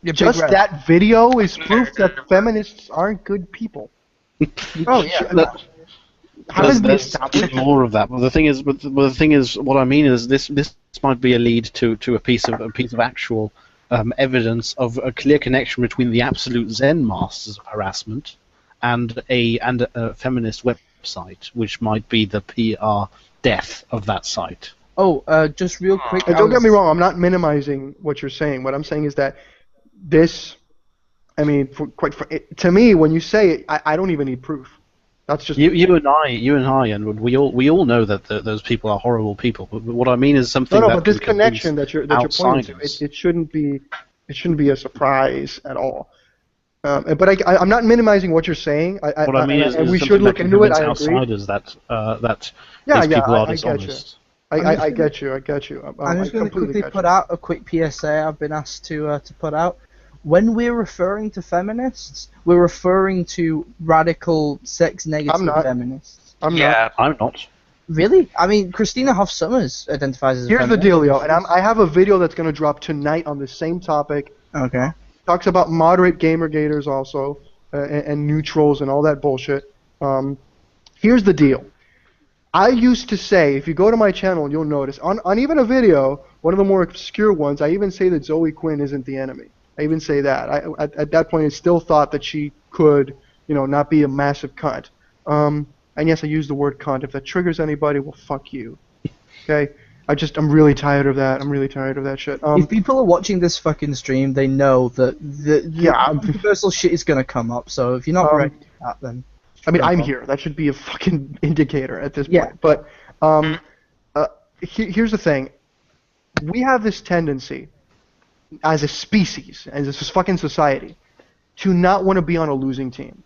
Just that video is proof that feminists aren't good people. Oh yeah. How does this establish more of that? Well, the thing is, what I mean is this might be a lead to a piece of actual evidence of a clear connection between the absolute Zen masters of harassment and a feminist website, which might be the PR death of that site. Oh, just real quick. And don't get me wrong, I'm not minimizing what you're saying. What I'm saying is that this, I mean, to me, when you say it, I don't even need proof. That's just you and I, and we all know that those people are horrible people. But what I mean is something. No, but this connection that you're pointing to, it shouldn't be a surprise at all. But I'm not minimizing what you're saying. What I mean is we should look into it. I agree. Outsiders that these people are dishonest. I get you. I'm just going to quickly put out a quick PSA I've been asked to put out. When we're referring to feminists, we're referring to radical sex-negative feminists. I'm not. I'm not. Really? I mean, Christina Hoff Summers identifies as a feminist. Here's the deal, yo, and I have a video that's going to drop tonight on the same topic. Okay. Talks about moderate gamergaters also, and neutrals and all that bullshit. Here's the deal. I used to say, if you go to my channel, you'll notice, on even a video, one of the more obscure ones, I even say that Zoe Quinn isn't the enemy. I even say that. At that point, I still thought that she could, not be a massive cunt. And yes, I use the word cunt. If that triggers anybody, well, fuck you. Okay? I'm really tired of that. I'm really tired of that shit. If people are watching this fucking stream, they know that the universal shit is gonna come up. So if you're not ready to that, then I mean, I'm here. That should be a fucking indicator at this point. But here's the thing. We have this tendency, as a species, as a fucking society, to not want to be on a losing team.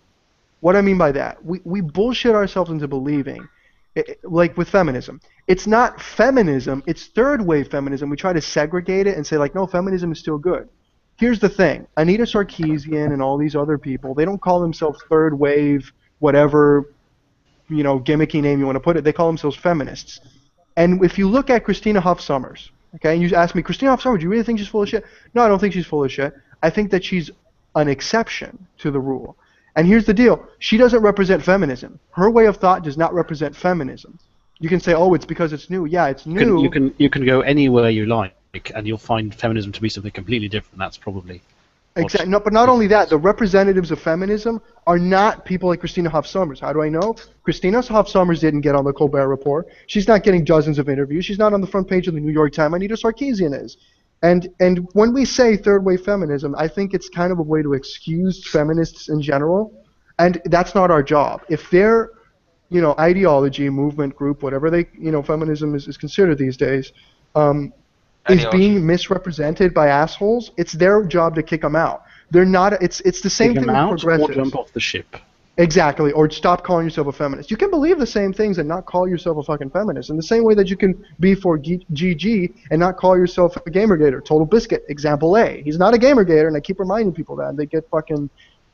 What I mean by that, we bullshit ourselves into believing, like with feminism, it's not feminism, it's third wave feminism. We try to segregate it and say, like, no, feminism is still good. Here's the thing. Anita Sarkeesian and all these other people, they don't call themselves third wave, whatever, gimmicky name you want to put it. They call themselves feminists. And if you look at Christina Hoff Summers, okay, and you ask me, Christina Hoff Summers, do you really think she's full of shit? No, I don't think she's full of shit. I think that she's an exception to the rule. And here's the deal. She doesn't represent feminism. Her way of thought does not represent feminism. You can say, oh, it's because it's new. Yeah, it's new. You can go anywhere you like, and you'll find feminism to be something completely different. That's probably Exactly. No, but not only that, the representatives of feminism are not people like Christina Hoff Sommers. How do I know? Christina Hoff Sommers didn't get on the Colbert Report. She's not getting dozens of interviews. She's not on the front page of the New York Times. Anita Sarkeesian is. And when we say third wave feminism, I think it's kind of a way to excuse feminists in general, and that's not our job. If their ideology, movement, group, whatever feminism is considered these days, is being misrepresented by assholes, it's their job to kick them out. They're not. It's the same Kick thing them with out or progressives. jump off the ship. Exactly, or stop calling yourself a feminist. You can believe the same things and not call yourself a fucking feminist. In the same way that you can be for GG and not call yourself a Gamergator. Total Biscuit, example A. He's not a Gamergator, and I keep reminding people that, and they get fucking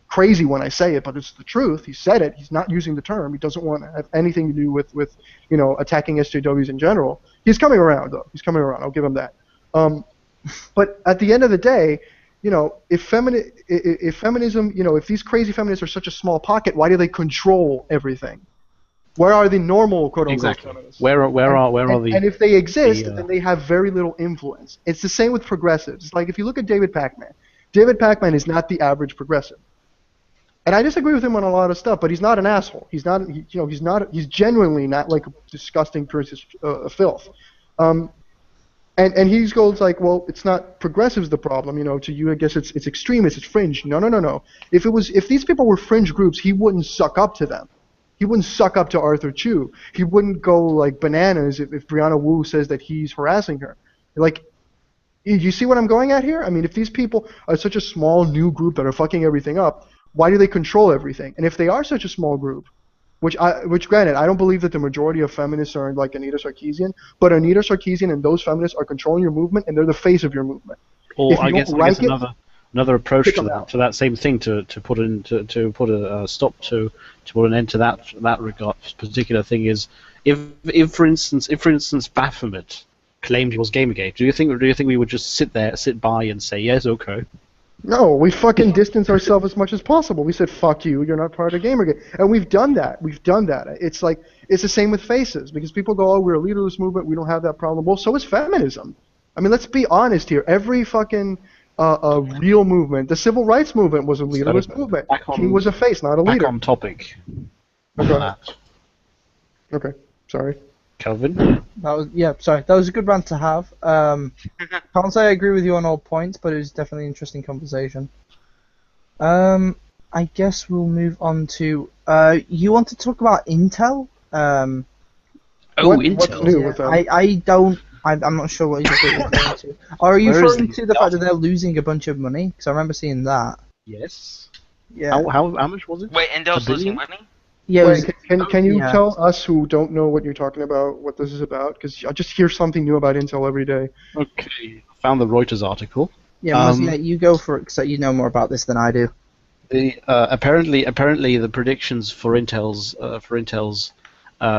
crazy when I say it, but it's the truth. He said it. He's not using the term. He doesn't want to have anything to do with attacking SJWs in general. He's coming around, though. He's coming around. I'll give him that. But at the end of the day, if feminism, if these crazy feminists are such a small pocket, why do they control everything? Where are the normal quote-unquote feminists? Where are the? And if they exist, then they have very little influence. It's the same with progressives. It's like if you look at David Pacman. David Pacman is not the average progressive. And I disagree with him on a lot of stuff, but he's not an asshole. He's not, he's genuinely not like a disgusting person, filth. And he goes like, well, it's not progressives the problem, to you I guess it's extremists, it's fringe. No. If these people were fringe groups, he wouldn't suck up to them. He wouldn't suck up to Arthur Chu. He wouldn't go like bananas if Brianna Wu says that he's harassing her. Like, you see what I'm going at here? I mean, if these people are such a small new group that are fucking everything up, why do they control everything? And if they are such a small group, which granted, I don't believe that the majority of feminists are like Anita Sarkeesian, but Anita Sarkeesian and those feminists are controlling your movement, and they're the face of your movement. Or I guess another approach to that same thing to put put a stop to put an end to that regard particular thing is if for instance Baphomet claimed he was Gamergate, do you think we would just sit by and say yes, okay? No, we fucking distance ourselves as much as possible. We said, fuck you, you're not part of Gamergate. And we've done that. It's like, it's the same with faces, because people go, oh, we're a leaderless movement, we don't have that problem. Well, so is feminism. I mean, let's be honest here. Every fucking real movement, the civil rights movement was a leaderless movement. King was a face, not a leader. Back on topic. Okay, sorry. Kelvin? That was a good rant to have. Can't say I agree with you on all points, but it was definitely an interesting conversation. I guess we'll move on to. You want to talk about Intel? Intel. What's new with them? I'm not sure what you're referring to. Or are you referring to the fact that they're losing a bunch of money? Because I remember seeing that. Yes. Yeah. How much was it? Wait, Intel's losing money? Yeah. Wait, can you tell us who don't know what you're talking about what this is about? Because I just hear something new about Intel every day. Okay, I found the Reuters article. Yeah, Marcy, you go for it, so you know more about this than I do. Apparently, the predictions for Intel's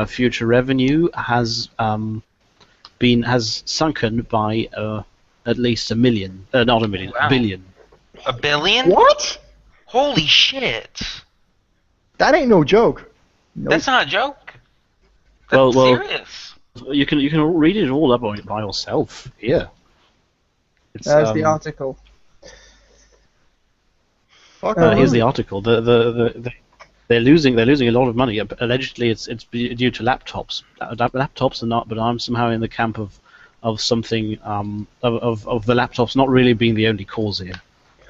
future revenue has sunken by at least $1 million. Not $1 million, wow. $1 billion. $1 billion? What? Holy shit! That ain't no joke. Nope. That's not a joke. That's serious. You can read it all up by yourself here. There's the article. Here's the article. They're losing a lot of money. Allegedly, it's due to laptops. Laptops are not, but I'm somehow in the camp of something of the laptops not really being the only cause here,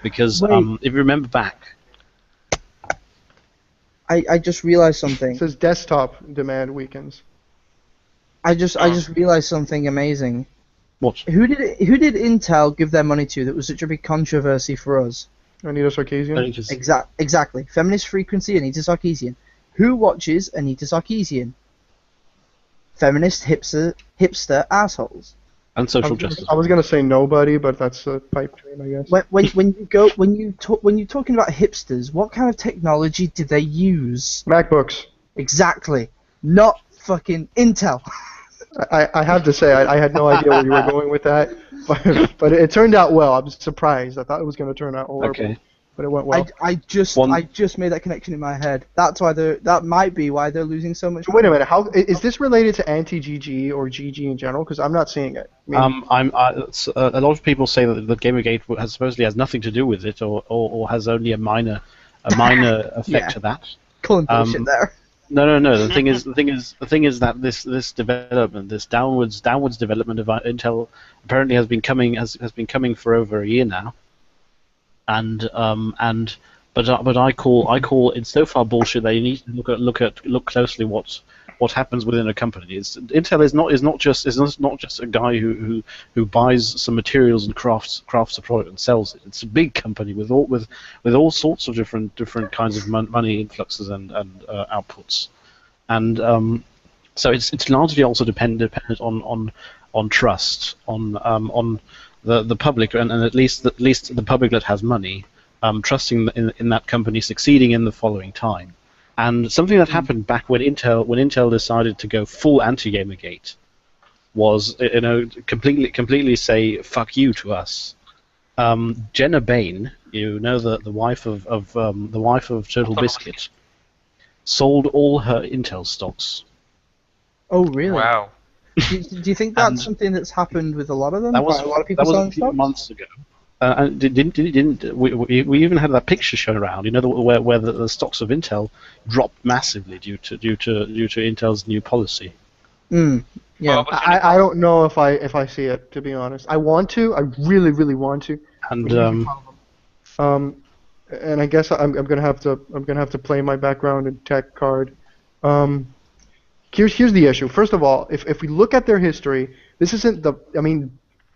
because if you remember back. I just realized something. It says desktop demand weakens. I just realized something amazing. What? Who did Intel give their money to that was such a big controversy for us? Anita Sarkeesian. Exactly. Feminist Frequency, Anita Sarkeesian. Who watches Anita Sarkeesian? Feminist hipster assholes. And social justice. I was gonna say nobody, but that's a pipe dream, I guess. When you're talking about hipsters, what kind of technology did they use? MacBooks. Exactly. Not fucking Intel. I have to say, I had no idea where you were going with that, but it turned out well. I was surprised. I thought it was going to turn out horrible. Okay. but it went well. I just made that connection in my head. That might be why they're losing so much. So wait a minute. How is this related to anti-GG or GG in general? Because I'm not seeing it. A lot of people say that Gamergate supposedly has nothing to do with it, or has only a minor effect to that. Calling bullshit there. No. The thing is that this development, this downwards development of Intel, apparently has been coming for over a year now, but I call it so far bullshit that you need to look closely what happens within a company. Intel is not just a guy who buys some materials and crafts a product and sells it. It's a big company with all sorts of different kinds of money influxes and outputs, and so it's largely also dependent on trust on the public and at least the public that has money trusting in that company succeeding in the following time. And something that happened back when Intel decided to go full anti-Gamergate was, completely say fuck you to us. Jenna Bain, the wife of Total Biscuit, sold all her Intel stocks. Oh really? Wow. Do you think that's something that's happened with a lot of them? A lot of people selling stocks? Months ago. We even had that picture shown around, where the stocks of Intel dropped massively due to Intel's new policy. Yeah. I don't know if I see it, to be honest. I want to. I really want to. And and I guess I'm gonna have to play my background in tech card. Here's the issue. First of all, if we look at their history, this isn't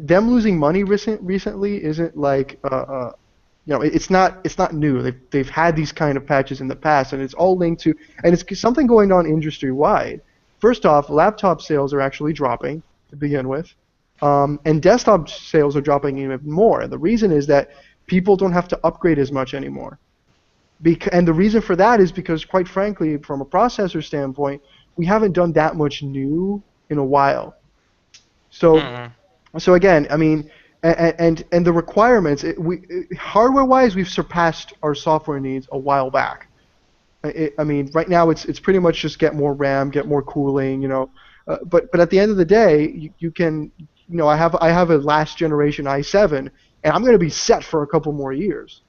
them losing money recently isn't like it's not new. They've had these kind of patches in the past, and it's all linked to, and it's something going on industry wide. First off, laptop sales are actually dropping to begin with, and desktop sales are dropping even more. And the reason is that people don't have to upgrade as much anymore. And the reason for that is because, quite frankly, from a processor standpoint, we haven't done that much new in a while. So. So again, and the requirements, hardware-wise, we've surpassed our software needs a while back. Right now it's pretty much just get more RAM, get more cooling, But at the end of the day, you can, I have a last generation i7, and I'm going to be set for a couple more years.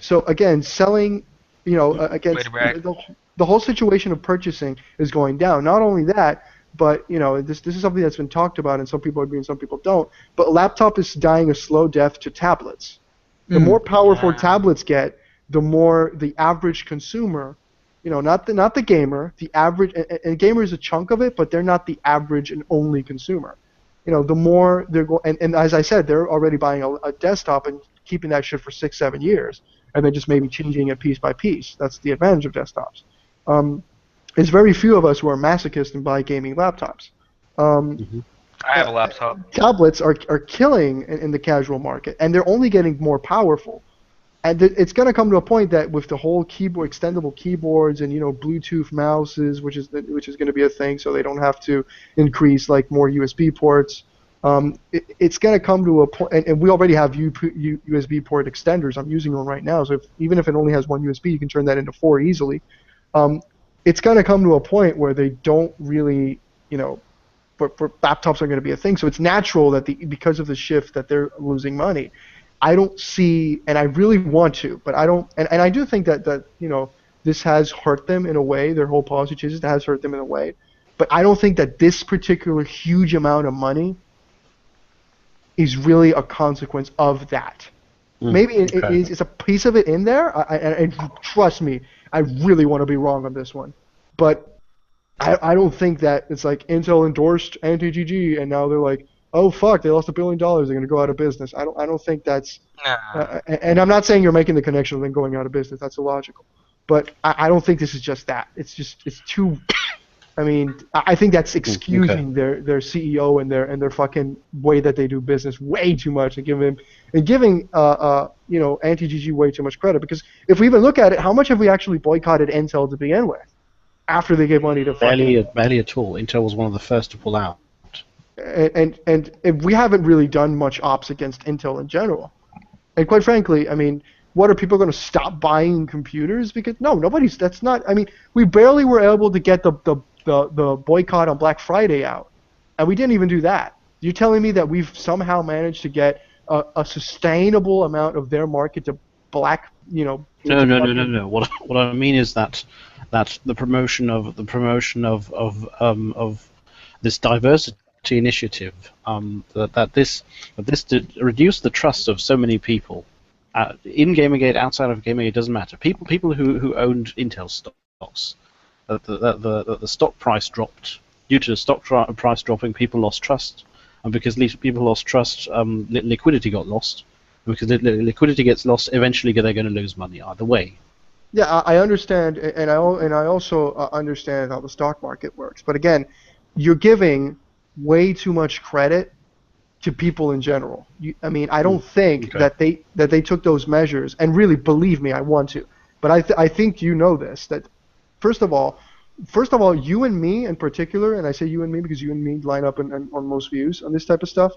So again, selling, against the whole situation of purchasing is going down. Not only that. But this is something that's been talked about, and some people agree and some people don't. But laptop is dying a slow death to tablets. The more powerful tablets get, the more the average consumer, not the gamer, the average, and gamer is a chunk of it, but they're not the average and only consumer. The more they're going, and as I said, they're already buying a desktop and keeping that shit for 6-7 years, and then just maybe changing it piece by piece. That's the advantage of desktops. There's very few of us who are masochists and buy gaming laptops. I have a laptop. Tablets are killing in the casual market, and they're only getting more powerful. And it's going to come to a point that with the whole extendable keyboards and Bluetooth mouses, which is going to be a thing, so they don't have to increase like more USB ports. It's going to come to a point, and we already have USB port extenders. I'm using one right now, so even if it only has one USB, you can turn that into 4 easily. It's going to come to a point where they don't really, for laptops are going to be a thing. So it's natural that because of the shift that they're losing money. I don't see, and I really want to, but I don't, and I do think that this has hurt them in a way. Their whole policy changes has hurt them in a way, but I don't think that this particular huge amount of money is really a consequence of that. Maybe it's a piece of it in there, and trust me, I really want to be wrong on this one, but I don't think that it's like Intel endorsed anti-GG and now they're like, oh fuck, they lost $1 billion, they're going to go out of business. I don't think that's, and I'm not saying you're making the connection of them going out of business. That's illogical, but I don't think this is just that. It's too. I think that's excusing their CEO and their fucking way that they do business way too much, and giving anti-GG way too much credit. Because if we even look at it, how much have we actually boycotted Intel to begin with? After they gave money to barely at all. Intel was one of the first to pull out. And we haven't really done much ops against Intel in general. And quite frankly, what are people going to stop buying computers? Because no, nobody's. That's not. I mean, we barely were able to get the boycott on Black Friday out, and we didn't even do that. You're telling me that we've somehow managed to get a sustainable amount of their market to black, No. What I mean is that the promotion of this diversity initiative, that this did reduce the trust of so many people in Gamergate, outside of Gamergate, it doesn't matter. People who owned Intel stocks, the stock price dropped. Due to the stock price dropping, people lost trust, and because people lost trust, liquidity got lost. Because liquidity gets lost, eventually they're going to lose money either way. Yeah, I understand, and I also understand how the stock market works. But again, you're giving way too much credit to people in general. I mean, I don't think that they took those measures, and really, believe me, I want to. But I think you know this, that first of all, you and me in particular, and I say you and me because you and me line up on most views on this type of stuff.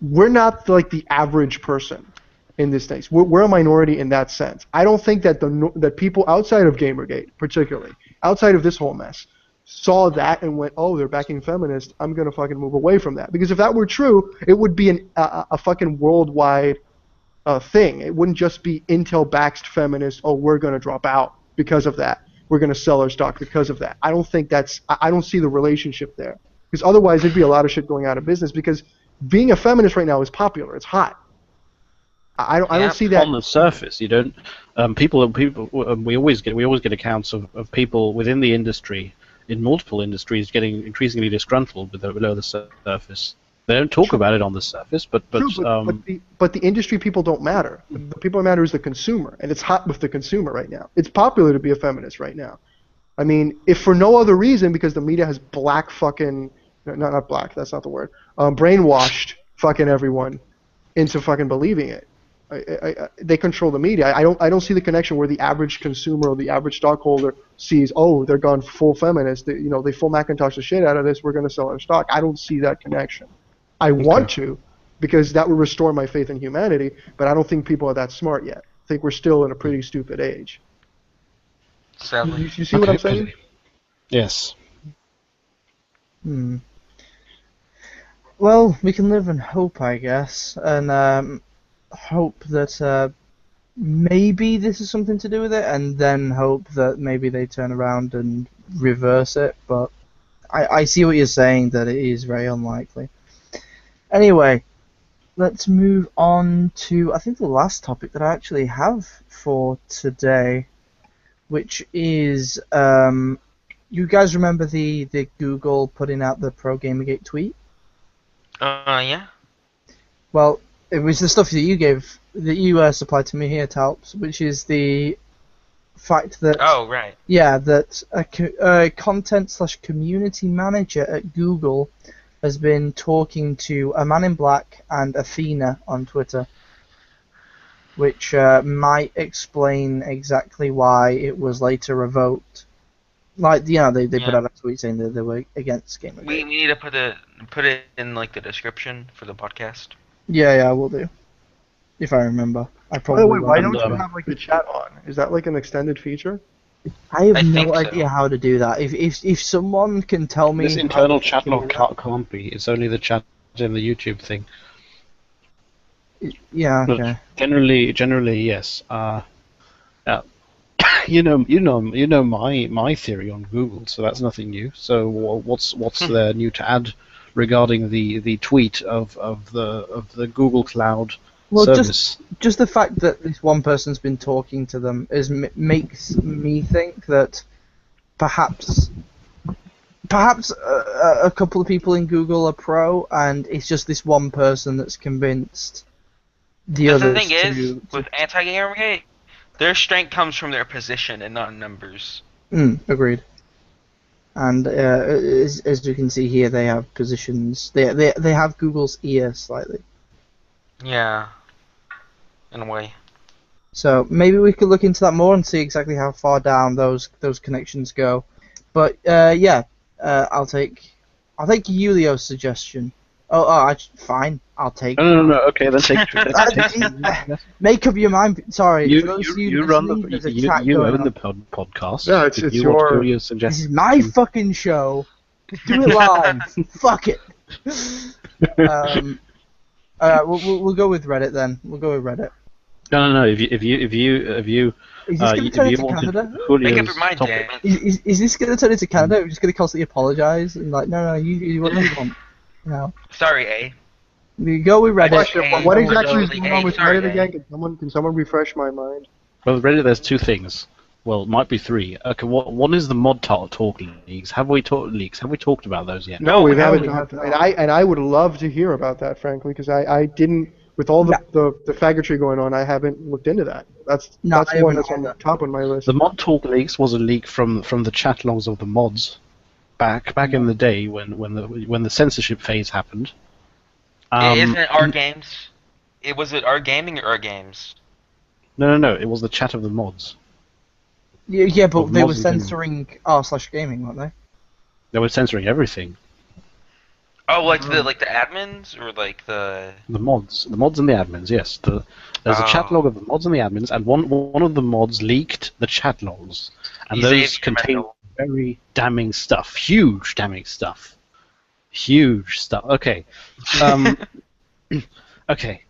We're not like the average person in this thing. We're a minority in that sense. I don't think that that people outside of Gamergate, particularly outside of this whole mess, saw that and went, "Oh, they're backing feminists. I'm gonna fucking move away from that." Because if that were true, it would be a fucking worldwide thing. It wouldn't just be Intel backs feminists. Oh, we're gonna drop out because of that. We're gonna sell our stock because of that. I don't think that's. I don't see the relationship there. Because otherwise, there'd be a lot of shit going out of business. Because being a feminist right now is popular. It's hot. I don't see that on the surface. You don't. People. We always get accounts of people within the industry, in multiple industries, getting increasingly disgruntled below the surface. They don't talk about it on the surface, but the industry people don't matter. The people who matter is the consumer, and it's hot with the consumer right now. It's popular to be a feminist right now. I mean, if for no other reason, because the media has not black, that's not the word, brainwashed fucking everyone into fucking believing it. They control the media. I don't see the connection where the average consumer or the average stockholder sees, oh, they're gone full feminist. They full Macintosh the shit out of this. We're going to sell our stock. I don't see that connection. I want to, because that would restore my faith in humanity, but I don't think people are that smart yet. I think we're still in a pretty stupid age. Sadly. You see what I'm saying? Yes. Well, we can live in hope, I guess, and hope that maybe this is something to do with it, and then hope that maybe they turn around and reverse it, but I see what you're saying, that it is very unlikely. Anyway, let's move on to, I think, the last topic that I actually have for today, which is, you guys remember the Google putting out the Pro Gamergate tweet? Yeah. Well, it was the stuff that you supplied to me here, Talps, which is the fact that... Oh, right. Yeah, that a content/community manager at Google has been talking to a man in black and Athena on Twitter, which might explain exactly why it was later revoked. Like, they put out a tweet saying that they were against Gamergate. We need to put it in like the description for the podcast. Yeah, I will do. If I remember. I probably By the way, why won't. don't you have like the chat on? Is that like an extended feature? I have no think so. idea how to do that. If someone can tell me... This internal chat log can't be. It's only the chat in the YouTube thing. Yeah, okay. But generally, yes. You know my theory on Google, so that's nothing new. So what's there new to add regarding the tweet of the Google Cloud service? Just the fact that this one person's been talking to them makes me think that perhaps a couple of people in Google are pro, and it's just this one person that's convinced the others. The thing is, with anti-Gamergate, their strength comes from their position and not numbers. Agreed. And as you can see here, they have positions. They have Google's ear slightly. Yeah. In a way. So maybe we could look into that more and see exactly how far down those connections go. But I'll take Julio's suggestion Fine. I'll take. No. Okay, then take. Make up your mind. Sorry, You for those of you run the listening, there's a chat you going own the on. podcast. Yeah, it's If you your. want to your This suggestion. is my fucking show. Do it live. Fuck it. We'll go with Reddit then. We'll go with Reddit. No. If you Is this going to turn into Canada? Make up your mind, Dan. Is this going to turn into Canada? We're just going to constantly apologise and like, no, you what do you want? No. Sorry, A. We go with Reddit. Question, what exactly is Hey, going on with sorry, Reddit hey. again? Can someone refresh my mind? Well, Reddit, there's two things. Well, it might be three. Okay, one is the mod talk leaks. Have we talked about those yet? No, we haven't. we have not. And I would love to hear about that, frankly, because I didn't. With all the faggotry going on, I haven't looked into that. That's No, that's I one haven't that's on the either. top of my list. The mod talk leaks was a leak from the chat logs of the mods back in the day when the censorship phase happened. Isn't it our games? Was it our gaming or our games? No. It was the chat of the mods. Yeah, but Of they were mods and censoring r/gaming, weren't they? They were censoring everything. Oh, like the admins or like the. The mods and the admins. Yes. There's a chat log of the mods and the admins, and one of the mods leaked the chat logs, and those Xavier contain Mendel. very damning stuff. Huge damning stuff. Huge stuff. Okay. Okay.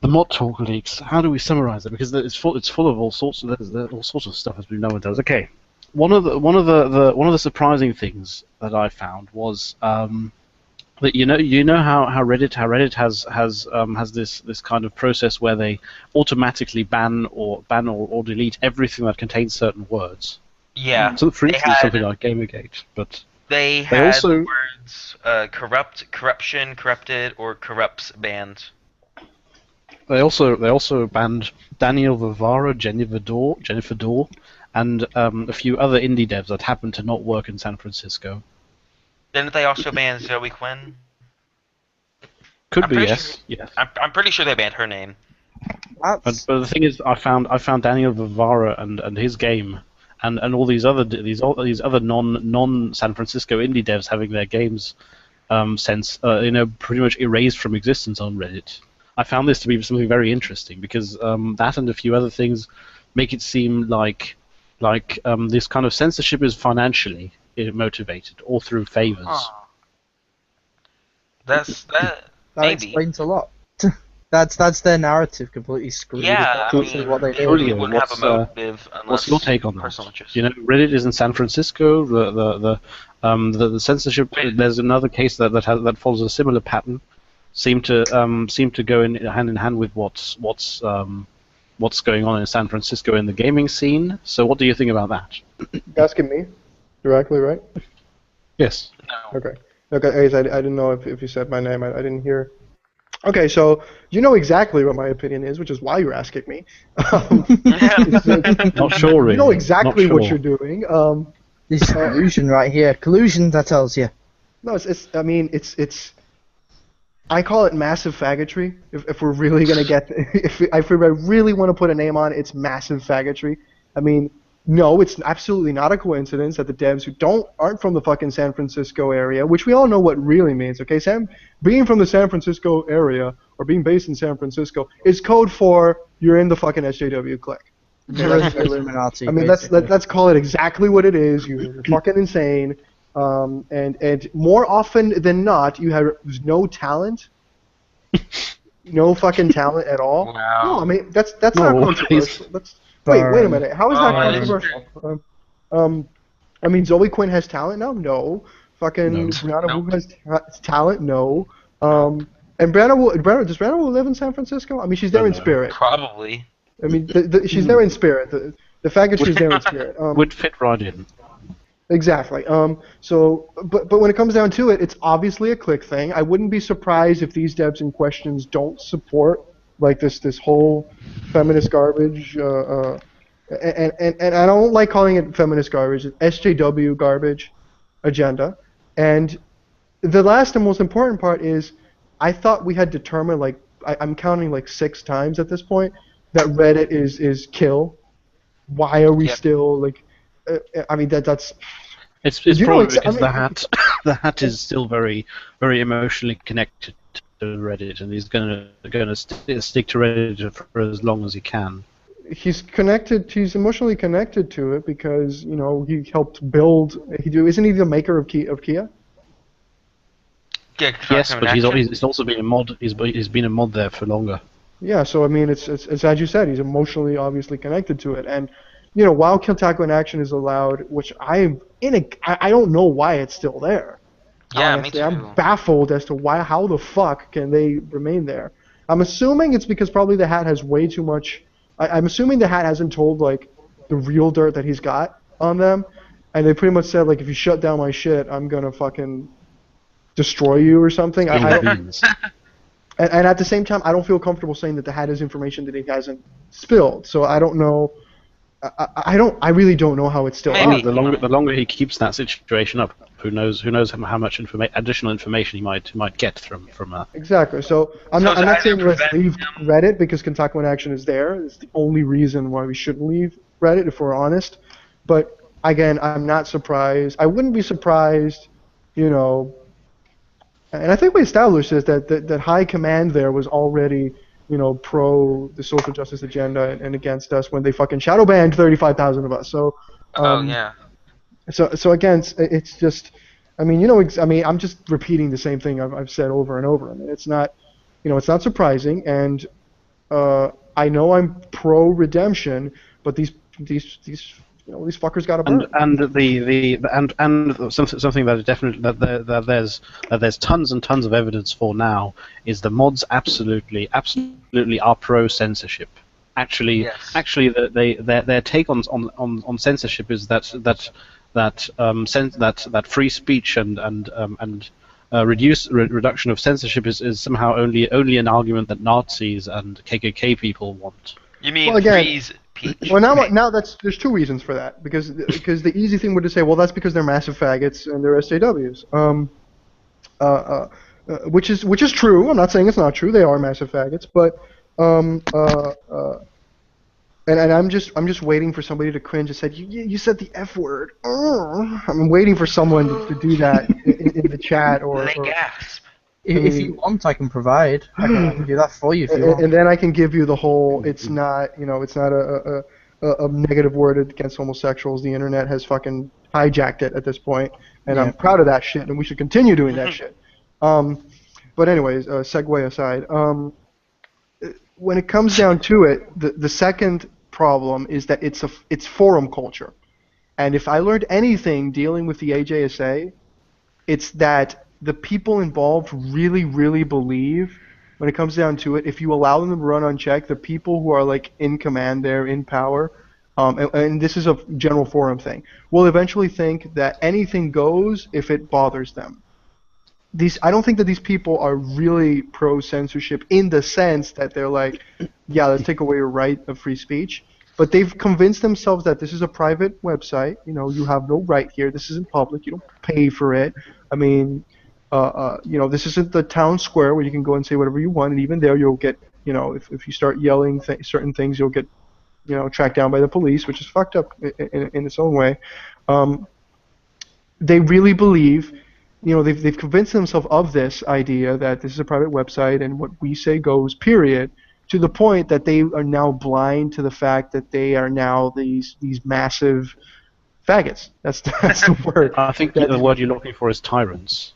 The mod talk leaks. How do we summarize it? Because it's full of all sorts of stuff, as we know it does. Okay. One of the surprising things that I found was that you know how Reddit has this kind of process where they automatically ban or delete everything that contains certain words. Yeah. So for They instance, had- something like Gamergate, but They had also- the words corrupt, corruption, corrupted, or corrupts banned. they also banned Daniel Vivara, Jennifer Dorr, and a few other indie devs that happened to not work in San Francisco. Didn't they also ban Zoe Quinn? Could I'm be, pretty yes. sure- Yes. I'm pretty sure they banned her name. But the thing is, I found Daniel Vivara and his game, and all these other non San Francisco indie devs having their games pretty much erased from existence on Reddit. I found this to be something very interesting because that and a few other things make it seem like this kind of censorship is financially motivated or through favors. Oh. That. That Maybe. explains a lot. That's their narrative completely screwed. Yeah, I That's mean, what they do. surely you Julio, wouldn't have a what's, motive unless What's your take on that? personal interest. You know, Reddit is in San Francisco. The censorship. There's another case that follows a similar pattern. Seem to go hand in hand with what's going on in San Francisco in the gaming scene. So, what do you think about that? You're asking me directly, right? Yes. No. Okay. Okay, I didn't know if you said my name. I didn't hear. Okay, so you know exactly what my opinion is, which is why you're asking me. Not sure, really. You know exactly Not what sure. you're doing. This is collusion right here. Collusion, that tells you. No, it's. I call it massive faggotry. If we're really gonna get, if we really want to put a name on it, it's massive faggotry. I mean, no, it's absolutely not a coincidence that the devs who aren't from the fucking San Francisco area, which we all know what really means, okay? Being from the San Francisco area or being based in San Francisco is code for you're in the fucking SJW clique. Illuminati. I mean, let's call it exactly what it is. You're fucking insane. And more often than not, you have no talent, no fucking talent at all. Wow. No, I mean that's No, not controversial. Wait a minute. How is that controversial? I mean, Zoe Quinn has talent now. No. Fucking No. Brianna Wu Nope. has talent. No. And does Brianna Wu live in San Francisco? I mean, she's there in No. spirit. Probably. I mean, she's there in spirit. The fact that she's there in spirit. Would fit right in. Exactly. But when it comes down to it, it's obviously a click thing. I wouldn't be surprised if these devs in questions don't support like this whole feminist garbage. And I don't like calling it feminist garbage. It's SJW garbage agenda. And the last and most important part is, I thought we had determined, like I'm counting like 6 times at this point, that Reddit is kill. Why are we Yep. still like? I mean that's It's You know, probably it's, I because mean, the hat is still very very emotionally connected to Reddit, and he's gonna stick to Reddit for as long as he can. he's connected. He's emotionally connected to it because he helped build. Isn't he the maker of Kia? Yeah, Yes, Contract but Action. he's also been a mod. He's been a mod there for longer. Yeah, so I mean, it's as you said, he's emotionally obviously connected to it, and while Kotaku in Action is allowed, which I don't know why it's still there. Yeah, me Honestly, too. I'm baffled as to how the fuck can they remain there. I'm assuming it's because probably the hat has way too much. I'm assuming the hat hasn't told like the real dirt that he's got on them, and they pretty much said like, if you shut down my shit, I'm gonna fucking destroy you or something. Spill I the don't. beans. And at the same time, I don't feel comfortable saying that the hat is information that he hasn't spilled. So I don't know. I really don't know how it's still Maybe. on. The longer he keeps that situation up, who knows how much additional information he might get from Exactly. So I'm So not it's saying either let's prevent leave him- Reddit because Kotaku in Action is there. It's the only reason why we shouldn't leave Reddit, if we're honest. But again, I'm not surprised. I wouldn't be surprised, you know. And I think we established this that high command there was already, pro the social justice agenda and against us when they fucking shadow banned 35,000 of us. So, Oh yeah. so again, it's just, I mean, I mean, I'm just repeating the same thing I've said over and over. I mean, it's not, it's not surprising, and I know I'm pro redemption, but these fuckers got to burn. And something that is definitely that there's tons and tons of evidence for now is the mods absolutely are pro censorship. Actually, Yes. their take on censorship is that free speech and reduction of censorship is somehow only an argument that Nazis and KKK people want. You mean Well, again- freeze peach? Well, now there's two reasons for that because the easy thing would to say, well, that's because they're massive faggots and they're SJWs. Which is true. I'm not saying it's not true. They are massive faggots, but and I'm just waiting for somebody to cringe and said, you said the F word. I'm waiting for someone to do that in the chat or. They gasp. If you want, I can provide. I can do that for you if you want. And then I can give you the whole. It's not a negative word against homosexuals. The internet has fucking hijacked it at this point, and Yeah. I'm proud of that shit, and we should continue doing that shit. But anyways, segue aside. When it comes down to it, the second problem is that it's forum culture, and if I learned anything dealing with the AJSA, it's that the people involved really, really believe, when it comes down to it, if you allow them to run unchecked, the people who are like in command there, in power, and this is a general forum thing, will eventually think that anything goes if it bothers them. I don't think that these people are really pro-censorship in the sense that they're like, yeah, let's take away your right of free speech. But they've convinced themselves that this is a private website. You have no right here. This isn't public. You don't pay for it. I mean, this isn't the town square where you can go and say whatever you want. And even there, you'll get, if you start yelling certain things, you'll get, tracked down by the police, which is fucked up in its own way. They really believe. They've convinced themselves of this idea that this is a private website and what we say goes, period, to the point that they are now blind to the fact that they are now these massive faggots. That's the word. I think the word you're looking for is tyrants.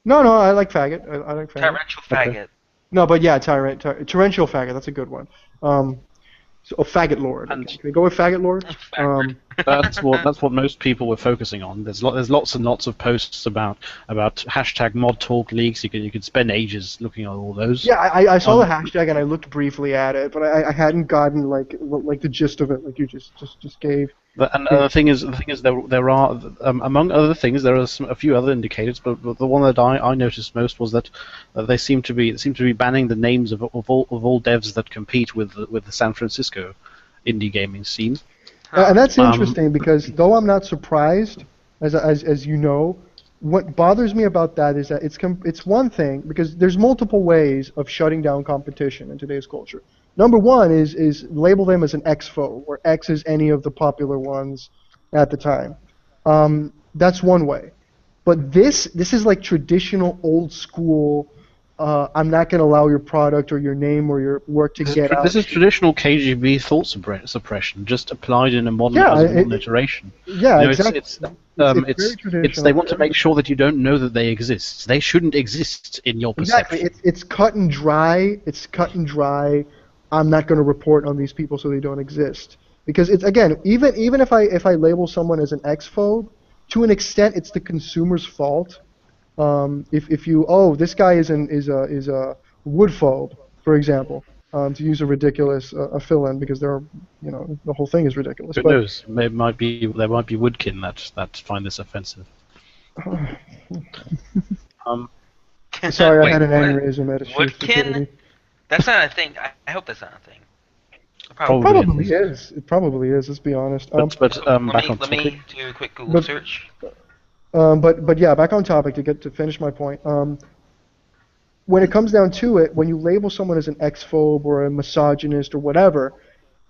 No, I like faggot. I like faggot. Torrential faggot. No, but yeah, torrential faggot. That's a good one. Faggot lord. And- Can we go with faggot lord? That's what most people were focusing on. There's lots and lots of posts about hashtag mod talk leaks. You could spend ages looking at all those. Yeah, I saw the hashtag and I looked briefly at it, but I hadn't gotten like the gist of it, like you just gave. And the thing is, there are among other things there are a few other indicators, but the one that I noticed most was that they seem to be banning the names of all devs that compete with the San Francisco indie gaming scene. And that's interesting because though I'm not surprised, as you know, what bothers me about that is that it's one thing because there's multiple ways of shutting down competition in today's culture. Number one is label them as an X foe, where X is any of the popular ones at the time. That's one way. But this is like traditional old school. I'm not going to allow your product or your name or your work to get out. This is traditional KGB thought suppression, just applied in a modern iteration. Yeah, you know, exactly. It's very traditional. They want to make sure that you don't know that they exist. They shouldn't exist in your perception. Exactly. It's cut and dry. It's cut and dry. I'm not going to report on these people so they don't exist. Because it's, again, even if I label someone as an X-phobe, to an extent it's the consumer's fault. If you this guy is a wood phobe, for example, to use a ridiculous fill-in, because the whole thing is ridiculous. Who knows? There might be woodkin that find this offensive. Sorry, I had an aneurysm at a shoe Woodkin? facility. That's not a thing. I hope that's not a thing. Probably is. It probably is. Let's be honest. Let me do a quick Google search. But yeah, back on topic to finish my point. When it comes down to it, when you label someone as an X-phobe or a misogynist or whatever,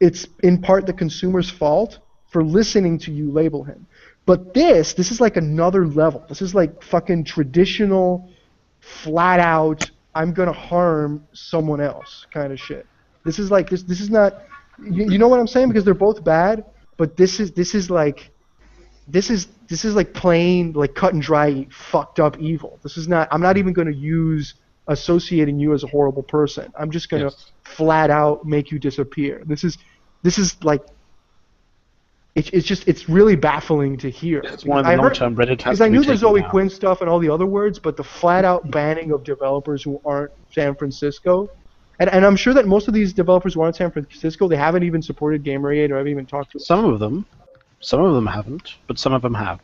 it's in part the consumer's fault for listening to you label him. But this is like another level. This is like fucking traditional, flat out, I'm gonna harm someone else kind of shit. This is like this is not, you know what I'm saying? Because they're both bad, but this is like plain, like, cut and dry fucked up evil. This is not. I'm not even going to use associating you as a horrible person. I'm just going to flat out make you disappear. This is like, it's really baffling to hear. It's one of the long-term Reddit has because I knew the Zoe Quinn stuff and all the other words, but the flat out banning of developers who aren't San Francisco. And I'm sure that most of these developers who aren't San Francisco, they haven't even supported Gamergate or haven't even talked to us. Some of them haven't, but some of them have.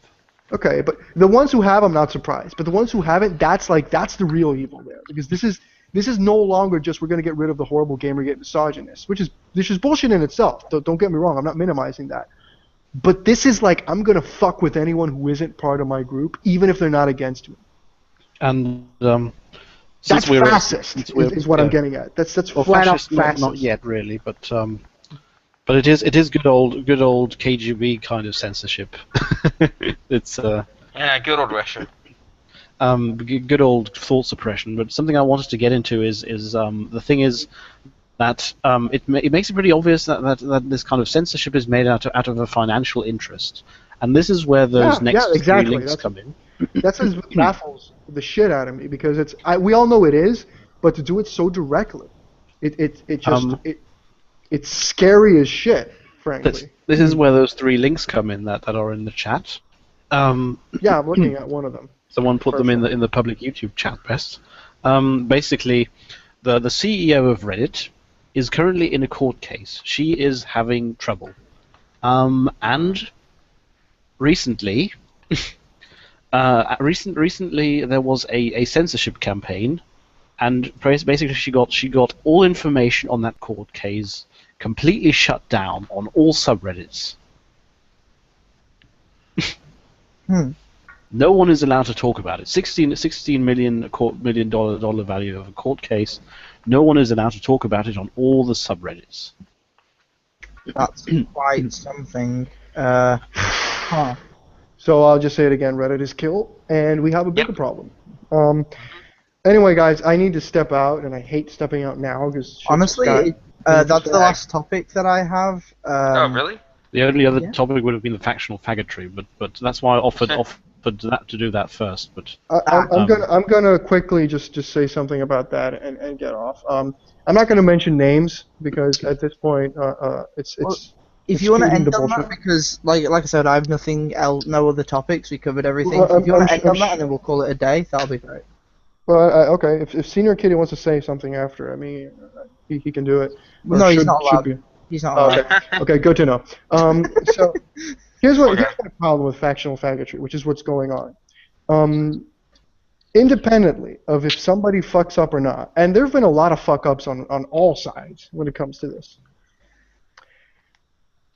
Okay, but the ones who have, I'm not surprised. But the ones who haven't, that's the real evil there. Because this is no longer just we're going to get rid of the horrible Gamergate misogynists, which is bullshit in itself. Don't get me wrong, I'm not minimizing that. But this is like, I'm going to fuck with anyone who isn't part of my group, even if they're not against me. And that's fascist, is what I'm getting at. That's flat out fascist. Not yet, really, but it is good old KGB kind of censorship. It's good old Russia. Good old thought suppression. But something I wanted to get into is the thing is that it makes it pretty obvious that this kind of censorship is made out of a financial interest, and this is where those three links come in. That's what baffles the shit out of me, because we all know it is, but to do it so directly, it's scary as shit, frankly. This is where those three links come in that are in the chat. Yeah, I'm looking at one of them. Someone put them in the public YouTube chat, best. Basically, the CEO of Reddit is currently in a court case. She is having trouble, and recently. Recently, there was a censorship campaign, and basically she got all information on that court case completely shut down on all subreddits. No one is allowed to talk about it. $16 million value of a court case. No one is allowed to talk about it on all the subreddits. That's quite something. So I'll just say it again, Reddit is killed, and we have a bigger problem. Anyway, guys, I need to step out, and I hate stepping out now, because... Honestly, that's the last topic that I have. Oh, really? The only other topic would have been the factional faggotry, but that's why I offered to do that first. But I'm gonna quickly just say something about that and get off. I'm not gonna mention names, because at this point, it's if you want to end on that, because like I said, I have nothing else, no other topics. We covered everything. If you want to end on that, and then we'll call it a day, that'll be great. Well, okay. If Senior Kitty wants to say something after, I mean, he can do it. No, he's not allowed. He's not allowed. Okay, good to know. So here's the problem with factional faggotry, which is what's going on. Independently of if somebody fucks up or not, and there have been a lot of fuck ups on all sides when it comes to this.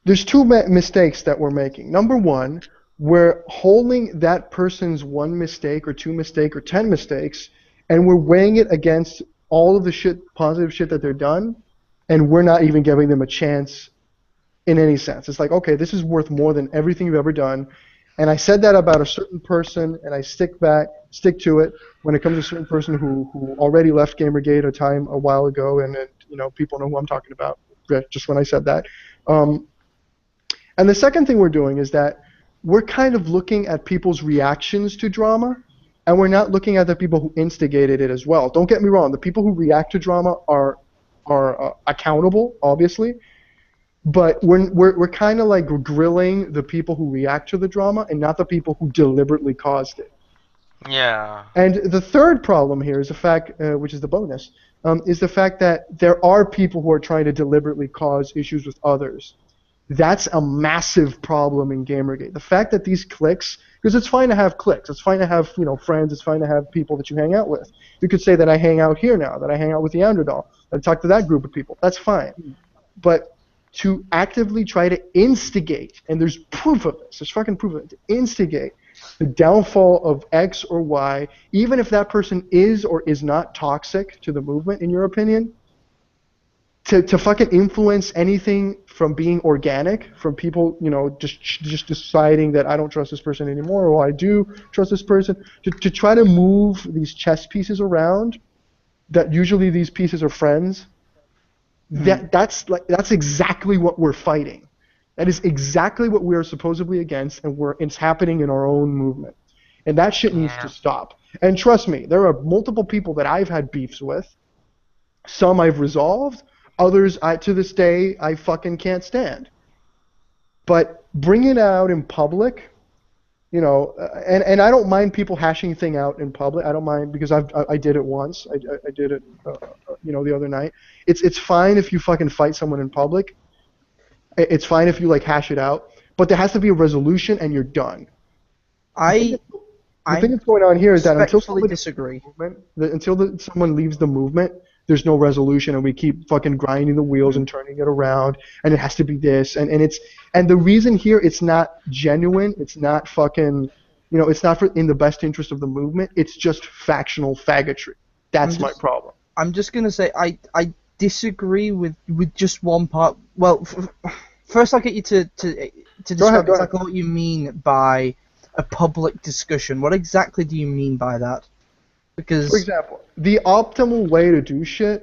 There's two mistakes that we're making. Number one, we're holding that person's one mistake or two mistake or 10 mistakes, and we're weighing it against all of the positive shit that they're done, and we're not even giving them a chance in any sense. It's like, okay, this is worth more than everything you've ever done, And I said that about a certain person, and I stick to it when it comes to a certain person who already left Gamergate a while ago, and people know who I'm talking about just when I said that. And the second thing we're doing is that we're kind of looking at people's reactions to drama, and we're not looking at the people who instigated it as well. Don't get me wrong. The people who react to drama are accountable, obviously, but we're kind of like grilling the people who react to the drama and not the people who deliberately caused it. Yeah. And the third problem here is the fact, which is the bonus, is the fact that there are people who are trying to deliberately cause issues with others. That's a massive problem in Gamergate. The fact that these cliques, because it's fine to have cliques, it's fine to have friends, it's fine to have people that you hang out with. You could say that I hang out here now, that I hang out with the Underdog, that I talk to that group of people. That's fine. But to actively try to instigate, and there's proof of this, there's fucking proof of it, to instigate the downfall of X or Y, even if that person is or is not toxic to the movement, in your opinion, to fucking influence anything from being organic, from people, just deciding that I don't trust this person anymore, or I do trust this person, to try to move these chess pieces around, that usually these pieces are friends, that's exactly what we're fighting. That is exactly what we are supposedly against, and it's happening in our own movement. And that shit needs to stop. And trust me, there are multiple people that I've had beefs with. Some I've resolved. Others, to this day, I fucking can't stand. But bringing it out in public, and I don't mind people hashing thing out in public. I don't mind, because I did it once. I did it, the other night. It's fine if you fucking fight someone in public. It's fine if you hash it out, but there has to be a resolution, and you're done. The thing that's going on here is that until someone leaves the movement, there's no resolution, and we keep fucking grinding the wheels and turning it around, and it has to be this, and the reason here, it's not genuine, it's not fucking, it's not in the best interest of the movement, it's just factional faggotry. That's my problem. I'm just gonna say I disagree with just one part. Well, first I'll get you to describe exactly what you mean by a public discussion. What exactly do you mean by that? Because, for example, the optimal way to do shit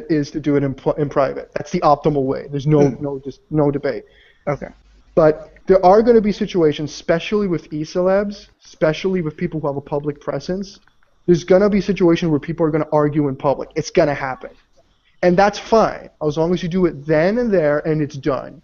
is to do it in private. That's the optimal way. There's no debate. Okay. But there are going to be situations, especially with e-celebs, especially with people who have a public presence, there's going to be situations where people are going to argue in public. It's going to happen. And that's fine, as long as you do it then and there and it's done.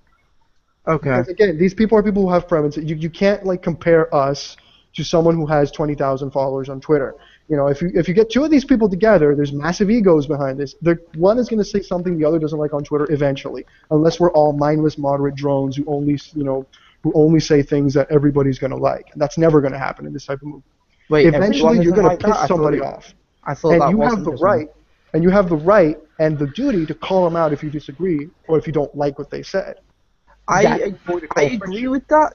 Okay. Because again, these people are people who have preferences. You can't compare us to someone who has 20,000 followers on Twitter. If you get two of these people together, there's massive egos behind this. One is going to say something the other doesn't like on Twitter eventually, unless we're all mindless, moderate drones who only say things that everybody's going to like. And that's never going to happen in this type of movement. Wait, eventually you're going to piss somebody off. I thought and that you wasn't have the right, and you have the right and the duty to call them out if you disagree or if you don't like what they said. I agree with that.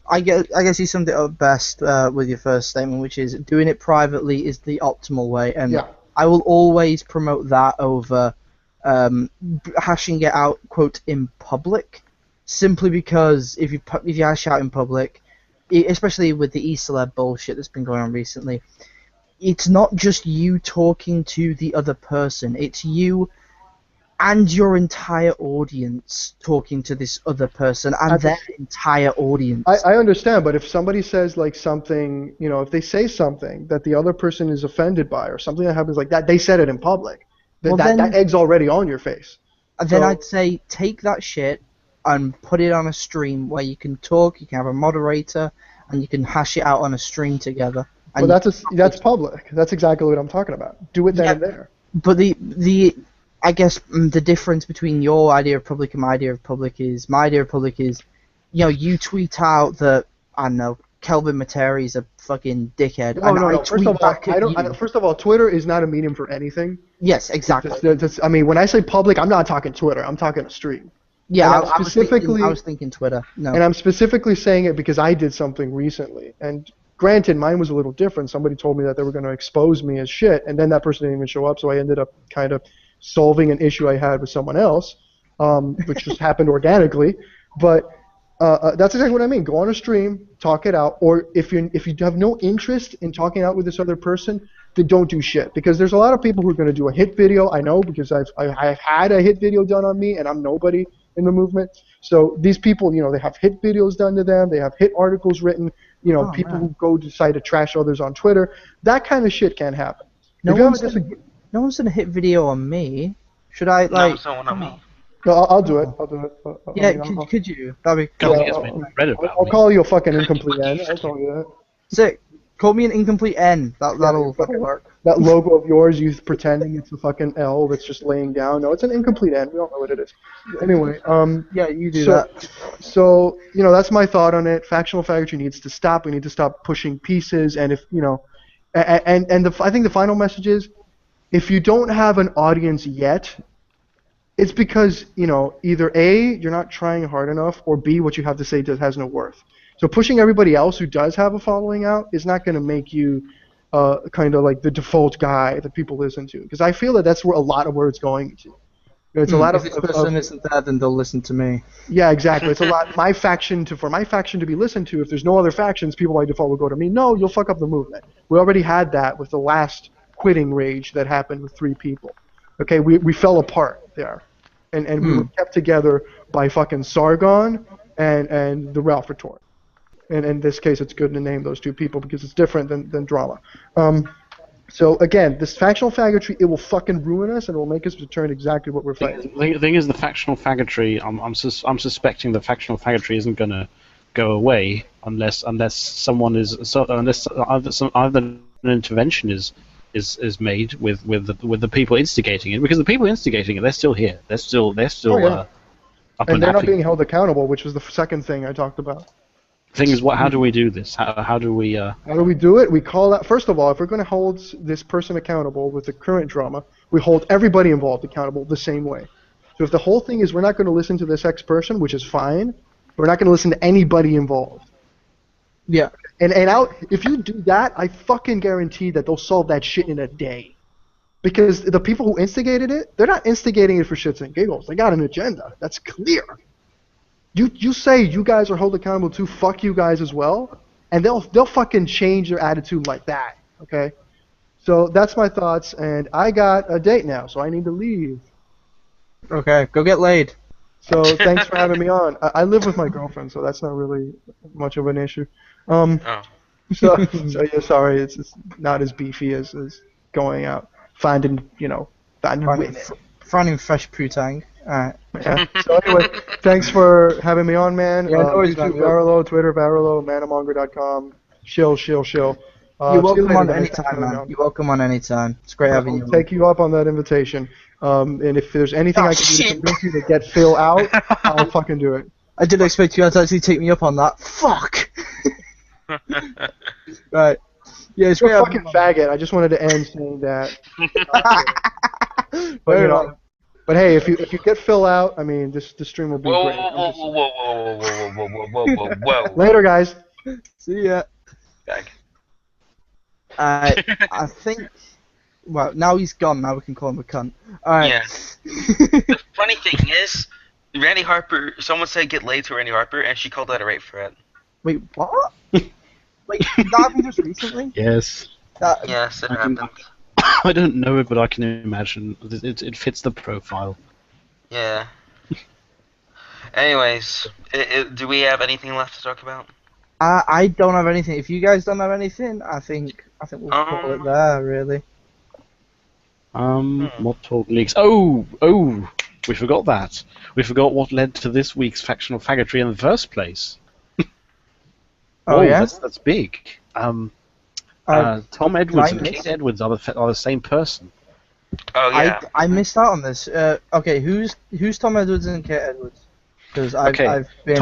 I guess you summed it up best with your first statement, which is doing it privately is the optimal way, and I will always promote that over hashing it out, quote, in public, simply because if you hash out in public, especially with the e-celeb bullshit that's been going on recently, it's not just you talking to the other person, it's you and your entire audience talking to this other person and their entire audience. I understand, but if somebody says something, if they say something that the other person is offended by or something that happens like that, they said it in public. That egg's already on your face. Then I'd say take that shit and put it on a stream where you can talk, you can have a moderator, and you can hash it out on a stream together. Well, that's public. That's exactly what I'm talking about. Do it then and there. But I guess the difference between your idea of public and my idea of public is you tweet out that, I don't know, Kelvin Materi's a fucking dickhead. No. First of all, Twitter is not a medium for anything. Yes, exactly. When I say public, I'm not talking Twitter. I'm talking a stream. Yeah, I was thinking Twitter. No. And I'm specifically saying it because I did something recently. And granted, mine was a little different. Somebody told me that they were going to expose me as shit, and then that person didn't even show up, so I ended up kind of solving an issue I had with someone else, which just happened organically. But That's exactly what I mean. Go on a stream, talk it out, or if you have no interest in talking out with this other person, then don't do shit. Because there's a lot of people who are going to do a hit video. I know because I've had a hit video done on me, and I'm nobody in the movement. So these people, they have hit videos done to them. They have hit articles written. People who decide to trash others on Twitter. That kind of shit can't happen. No one's done a hit video on me. Should I No, someone on me. No, I'll do it. I'll do it. Yeah, could you? That'd be God, cool. I'll call you a fucking incomplete N. I'll tell you that. Sick. Call me an incomplete N. That'll work. That logo of yours, you pretending it's a fucking L that's just laying down. No, it's an incomplete N. We don't know what it is. Anyway, yeah, you do that. So, that's my thought on it. Factional faggotry needs to stop. We need to stop pushing pieces. And if, I think the final message is, if you don't have an audience yet, it's because, either A, you're not trying hard enough, or B, what you have to say has no worth. So pushing everybody else who does have a following out is not going to make you kind of like the default guy that people listen to. Because I feel that that's where a lot of where it's going to. It's a lot if this person isn't there, then they'll listen to me. Yeah, exactly. It's a lot. For my faction to be listened to, if there's no other factions, people by default will go to me. No, you'll fuck up the movement. We already had that with the last quitting rage that happened with 3 people. Okay, we fell apart there, and we were kept together by fucking Sargon and the Ralph Retort. And in this case, it's good to name those 2 people because it's different than drama. So again, this factional faggotry, it will fucking ruin us, and it will make us return exactly what we're fighting. The thing is, the factional faggotry. I'm suspecting the factional faggotry isn't going to go away unless someone is unless either an intervention is made with the people instigating it, because the people instigating it, they're still here. They're still up and they're happy. not being held accountable, which was the second thing I talked about. The thing is, how do we do this? How do we? How do we do it? We call out. First of all, if we're going to hold this person accountable with the current drama, we hold everybody involved accountable the same way. So if the whole thing is we're not going to listen to this X person, which is fine, we're not going to listen to anybody involved. Yeah. And if you do that, I fucking guarantee that they'll solve that shit in a day. Because the people who instigated it, they're not instigating it for shits and giggles. They got an agenda. That's clear. You say you guys are held accountable too, fuck you guys as well, and they'll fucking change their attitude like that, okay? So that's my thoughts, and I got a date now, so I need to leave. Okay, go get laid. So thanks for having me on. I live with my girlfriend, so that's not really much of an issue. So yeah, sorry, it's not as beefy as going out finding women. Finding fresh putang. Alright. Yeah. So anyway, thanks for having me on, man. Yeah, no worries, YouTube, man. Varolo, Twitter, Varolo, manamonger.com. Shill. You're welcome on any time, man. You're welcome on any time. It's great having you. I'll take you up on that invitation. And if there's anything I can do to convince you to get Phil out, I'll fucking do it. I didn't expect you to actually take me up on that. Fuck! Right. Yeah, it's You're great a fucking faggot. I just wanted to end saying that. But, but hey, if you get Phil out, I mean, the stream will be great. Whoa. Later, guys. See ya. Back. I think. Well, now he's gone. Now we can call him a cunt. Alright. Yeah. The funny thing is, Randy Harper. Someone said get laid to Randy Harper, and she called that a rape threat. Wait, what? Wait, did that happen just recently? Yes. Yes, it happened. I don't know it, but I can imagine. It fits the profile. Yeah. Anyways, do we have anything left to talk about? I don't have anything. If you guys don't have anything, I think we'll call it there, really. Mod Talk leaks. Oh, we forgot that. We forgot what led to this week's factional faggotry in the first place. Yeah? That's big. Tom Edwards and Kate Edwards are the same person. Oh yeah. I missed out on this. Okay, who's Tom Edwards and Kate Edwards? Because I've been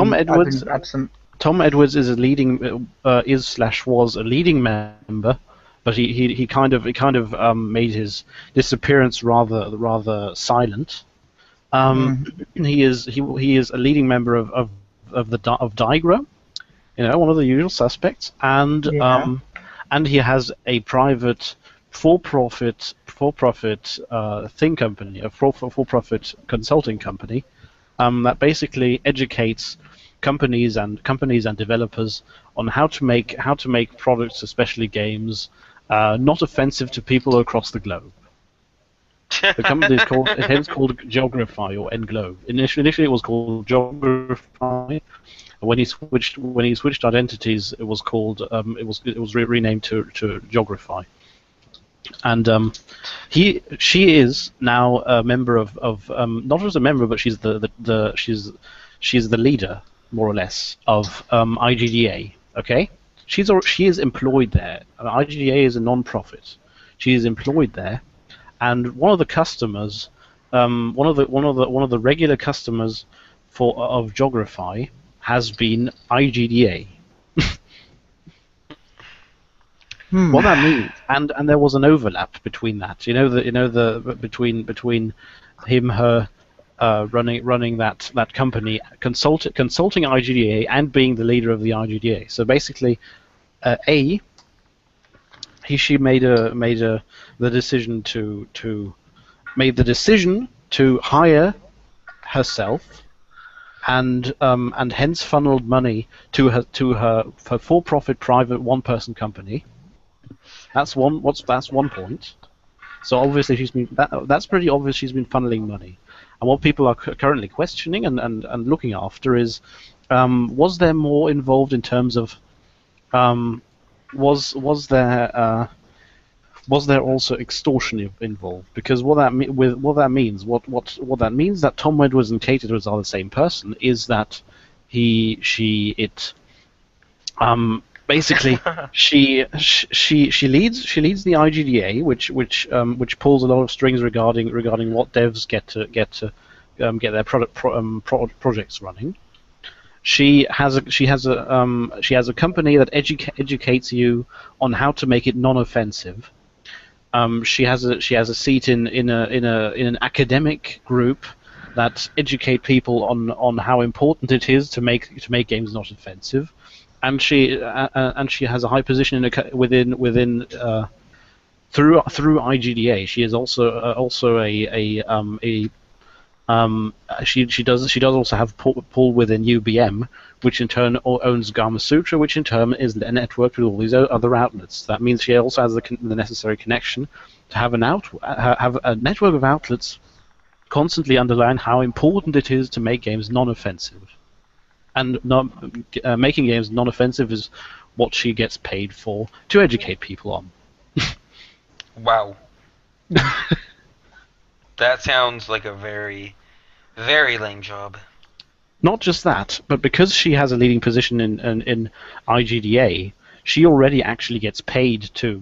absent. Tom Edwards is a leading was a leading member, but he kind of made his disappearance rather silent. He is a leading member of Digro, one of the usual suspects, and he has a private for-profit thing company, a for-profit consulting company that basically educates companies and developers on how to make products, especially games, not offensive to people across the globe. The company is called Geogrify or Englobe. Initially, it was called Geogrify. When he switched identities, it was called it was renamed to Geogrify. And she is now a member of not just a member, but she's she's the leader, more or less, of IGDA. Okay, she is employed there. IGDA is a non-profit. She is employed there. And one of the customers, one of the regular customers of Geogrify has been IGDA. What that means, and there was an overlap between that. Between him, her, running that company, consulting IGDA and being the leader of the IGDA. So basically, she made the decision to hire herself, and hence funneled money to her for-profit private one-person company. That's one point. So obviously that's pretty obvious. She's been funneling money, and what people are currently questioning and looking after is, was there more involved in terms of, was there also extortion involved? Because what that means that Tom Edwards and Kate Edwards are the same person is that basically she leads the IGDA, which pulls a lot of strings regarding what devs get their projects running. She has a company that educates you on how to make it non-offensive. She has a seat in an academic group that educate people on how important it is to make games not offensive, and she has a high position within through IGDA. She is also she does also have pull within UBM, which in turn owns Gamasutra, which in turn is networked with all these other outlets. That means she also has the necessary connection to have have a network of outlets constantly underline how important it is to make games non-offensive. And making games non-offensive is what she gets paid for to educate people on. Wow. That sounds like a very, very lame job. Not just that, but because she has a leading position in IGDA, she already actually gets paid so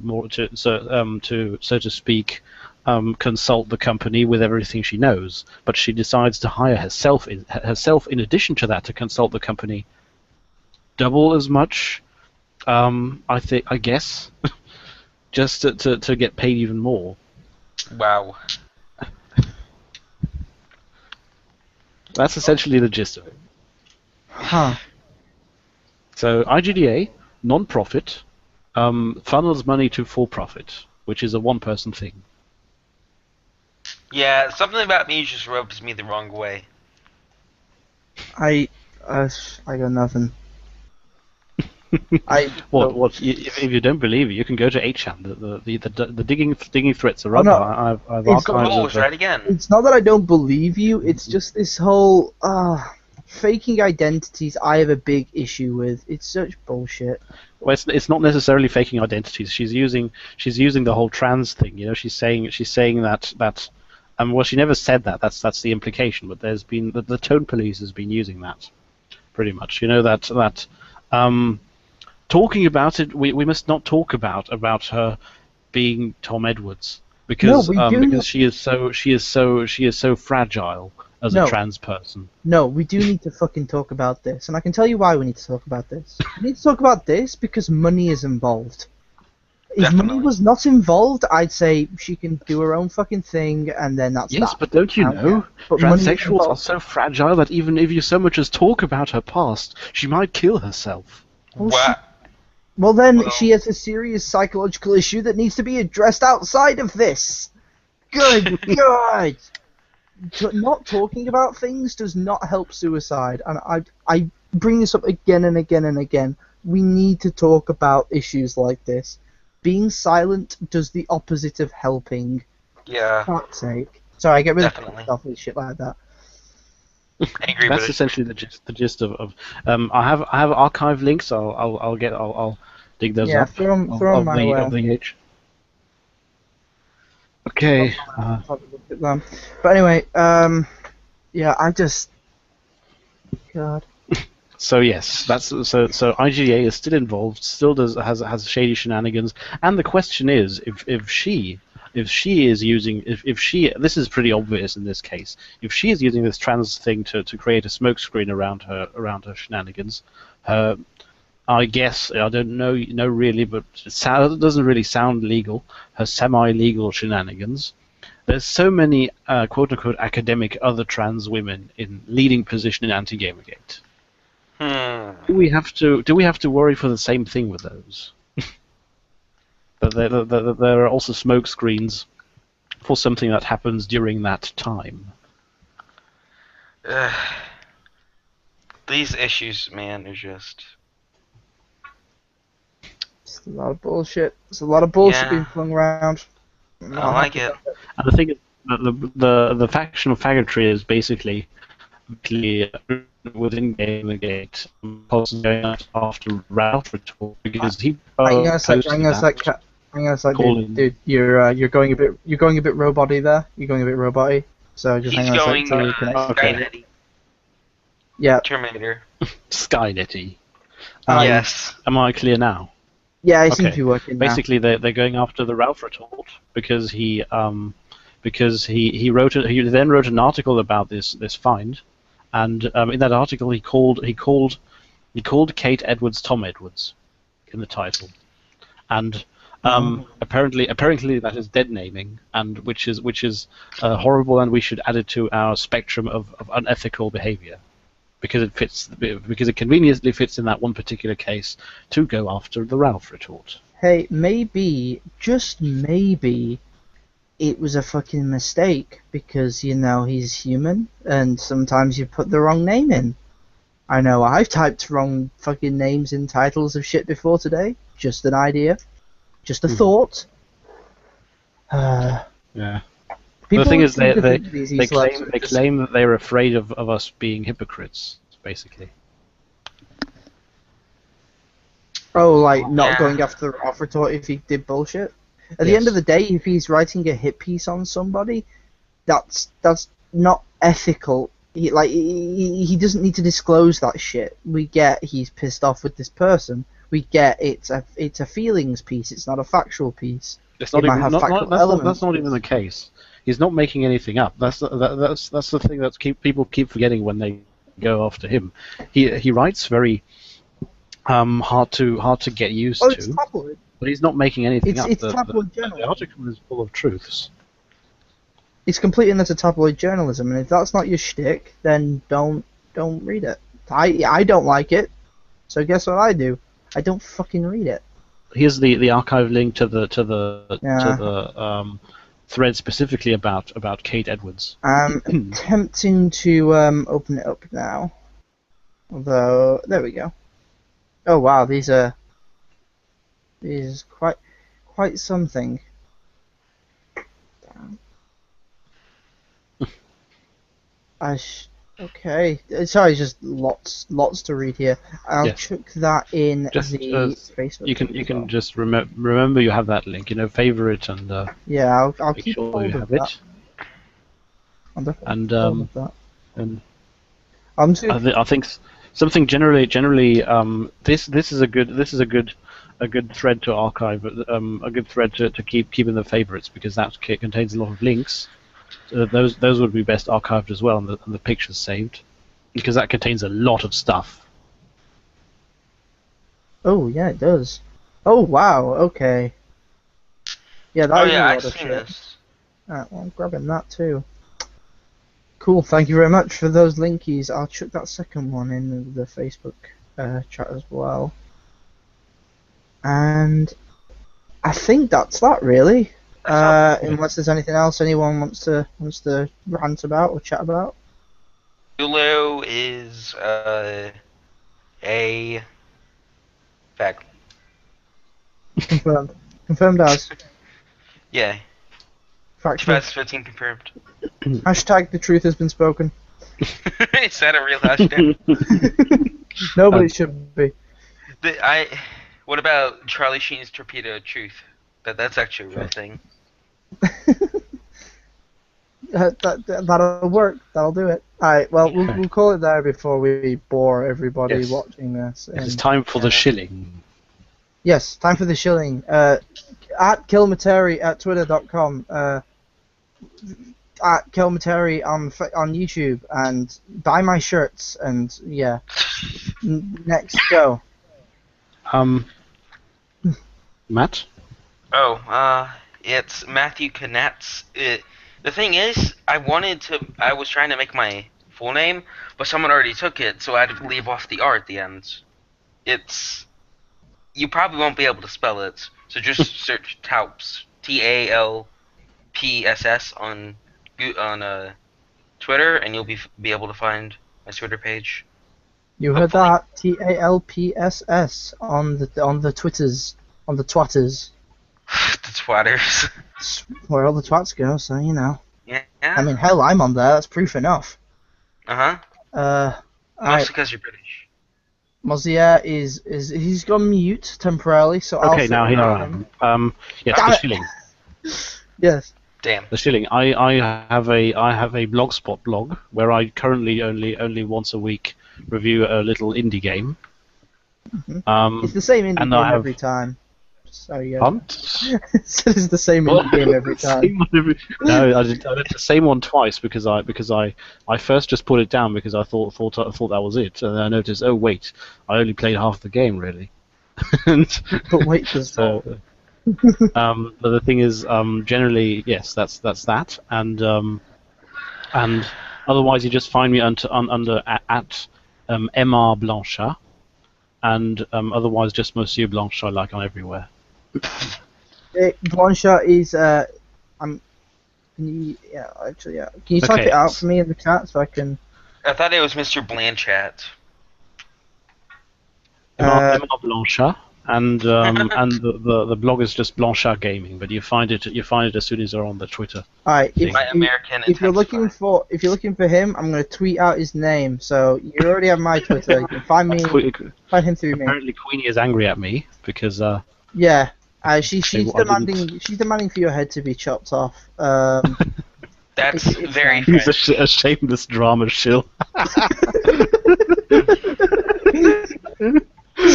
to speak, consult the company with everything she knows. But she decides to hire herself in addition to that to consult the company double as much. I guess, just to get paid even more. Wow. That's essentially the gist of it. Huh. So IGDA, non-profit, funnels money to for-profit, which is a one-person thing. Yeah, something about me just rubs me the wrong way. I got nothing. If you don't believe it, you can go to 8chan. The digging threats are up. no, I've archived right again. It's not that I don't believe you. It's just this whole faking identities. I have a big issue with. It's such bullshit. Well, it's not necessarily faking identities. She's using the whole trans thing. You know, she's saying that. Well, she never said that. That's the implication. But there's been the Tone Police has been using that, pretty much. You know that. Talking about it, we must not talk about her being Tom Edwards because she is so fragile as a trans person. No, we do need to fucking talk about this, and I can tell you why we need to talk about this. We need to talk about this because money is involved. If money was not involved, I'd say she can do her own fucking thing, and then that's that. Yes, but don't you know, transsexuals are so fragile that even if you so much as talk about her past, she might kill herself. Well, then she has a serious psychological issue that needs to be addressed outside of this. Good God! Not talking about things does not help suicide, and bring this up again and again and again. We need to talk about issues like this. Being silent does the opposite of helping. Yeah. For fuck's sake. Sorry, I get really Definitely. pissed off with shit like that. Angry That's British. essentially the gist of I have archive links. I'll dig those Yeah, up. throw 'em my way. Of the age. Okay. Have a look at them. But anyway, yeah, I just, God. So yes, that's so IGA is still involved, still has shady shenanigans, and the question is if she is using this is pretty obvious in this case, if she is using this trans thing to create a smokescreen around her shenanigans, I guess I don't know really, but it doesn't really sound legal. Her semi-legal shenanigans. There's so many quote unquote academic other trans women in leading position in anti-Gamergate. Do we have to worry for the same thing with those? That there are also smoke screens for something that happens during that time. These issues, man, are just... It's a lot of bullshit. It's a lot of bullshit Yeah. being flung around. I don't like it. And the thing is, the faction of faggotry is basically within Gamergate, possibly going after Ralph Retort because he Hang on a sec, dude. You're going a bit robot-y there. You're going a bit robot-y. So just He's hang on a going sec till you connect. Skynet-y. Yeah. Terminator. Skynet-y. Yes. Am I clear now? Yeah, it seems Okay. to be working now. Basically, they're going after the Ralph Retort because he then wrote an article about this find, and in that article he called Kate Edwards Tom Edwards in the title, and apparently that is dead naming, and which is horrible, and we should add it to our spectrum of unethical behavior. Because it conveniently fits in that one particular case to go after the Ralph Retort. Hey, maybe, just maybe, it was a fucking mistake because, he's human and sometimes you put the wrong name in. I know I've typed wrong fucking names in titles of shit before today. Just an idea. Just a thought. Yeah. People The thing is, they claim claim that they're afraid of us being hypocrites, basically. Oh, like not Yeah. going after the Ralph Retort if he did bullshit. At the end of the day, if he's writing a hit piece on somebody, that's not ethical. He doesn't need to disclose that shit. We get he's pissed off with this person. We get it's a feelings piece. It's not a factual piece. It's not It might even have not, factual not, that's, not, elements. that's not even the case. He's not making anything up. That's the thing that people keep forgetting when they go after him. He writes very hard to get used Oh, it's to, tabloid. but he's not making anything up. It's The tabloid journalism. article is full of truths. It's completely and utter tabloid journalism, and if that's not your shtick, then don't read it. I don't like it, so guess what I do? I don't fucking read it. Here's the archive link to the thread specifically about Kate Edwards. I'm attempting to open it up now. Although, there we go. Oh wow, these are quite something. Damn. Okay. Sorry, just lots to read here. I'll Yes. chuck that in Just, the Facebook. You page as can well. just remember you have that link. favorite and Yeah, I'll make keep sure hold you of have that. it. I'll definitely And keep hold of that. and I'm just gonna I think something generally this is a good thread to archive, a good thread to keep in the favorites, because that contains a lot of links. Those would be best archived as well, and the pictures saved, because that contains a lot of stuff. Oh yeah, it does. Oh wow, okay. Yeah, that is a I've lot of seen shit. this. Alright, well, I'm grabbing that too. Cool, thank you very much for those linkies. I'll chuck that second one in the Facebook chat as well. And I think that's that really. Unless there's anything else anyone wants to rant about or chat about. Hulu is a fact. Confirmed. Confirmed as. Yeah, Factual. 2015 confirmed. Hashtag the truth has been spoken. Is that a real hashtag? No, but it should be. What about Charlie Sheen's torpedo truth? That's actually a real thing. That'll work. That'll do it. Alright, well, we'll call it there before we bore everybody watching this. It's time for the shilling. Yes, time for the shilling. At Kilmateri at twitter.com. At Kilmateri on YouTube, and buy my shirts, and yeah. Next, go. Matt? It's Matthew Knatz. The thing is, I was trying to make my full name, but someone already took it, so I had to leave off the R at the end. You probably won't be able to spell it, so just search Talps, TALPSS on Twitter, and you'll be able to find my Twitter page. You heard that? TALPSS on the Twitters, on the twatters. The twatters. Where all the twats go, so you know. Yeah. I mean, hell, I'm on there. That's proof enough. Mostly because you're British. Mozzie he's gone mute temporarily, so okay, now here I am. Yes, the shilling. Yes. Damn. The shilling. I have a Blogspot blog where I currently only once a week review a little indie game. Mm-hmm. It's the same indie game every time. Sorry, it's the same indie game every time. No, I did the same one twice because I first just put it down because I thought that was it, and then I noticed, oh wait, I only played half the game really. But wait, so, but the thing is, generally, yes, that's that, and otherwise you just find me under at Mr. Blanchard, and otherwise just Monsieur Blanchard, like on everywhere. Blanchard is can you type it out for me in the chat so I can? I thought it was Mr. Blanchat. Mr. Blanchard. And the blog is just Blanchard Gaming, but you find it as soon as you're on the Twitter. Alright, if you're looking for him, I'm gonna tweet out his name. So you already have my Twitter. You can find me, find him through me. Apparently, Queenie is angry at me because she's demanding for your head to be chopped off. That's very. He's a shameless drama shill.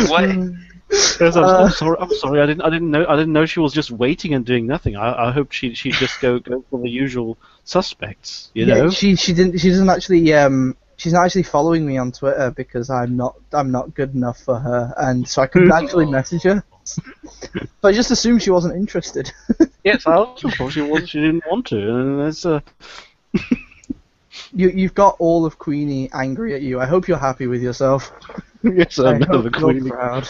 What? Yes, I'm sorry. I didn't know she was just waiting and doing nothing. I hoped she'd just go for the usual suspects. You know. She doesn't actually. She's not actually following me on Twitter because I'm not good enough for her, and so I couldn't actually message her. So I just assumed she wasn't interested. Yes, I also thought she didn't want to, and that's You've got all of Queenie angry at you. I hope you're happy with yourself. Yes, I know the Queenie. Proud.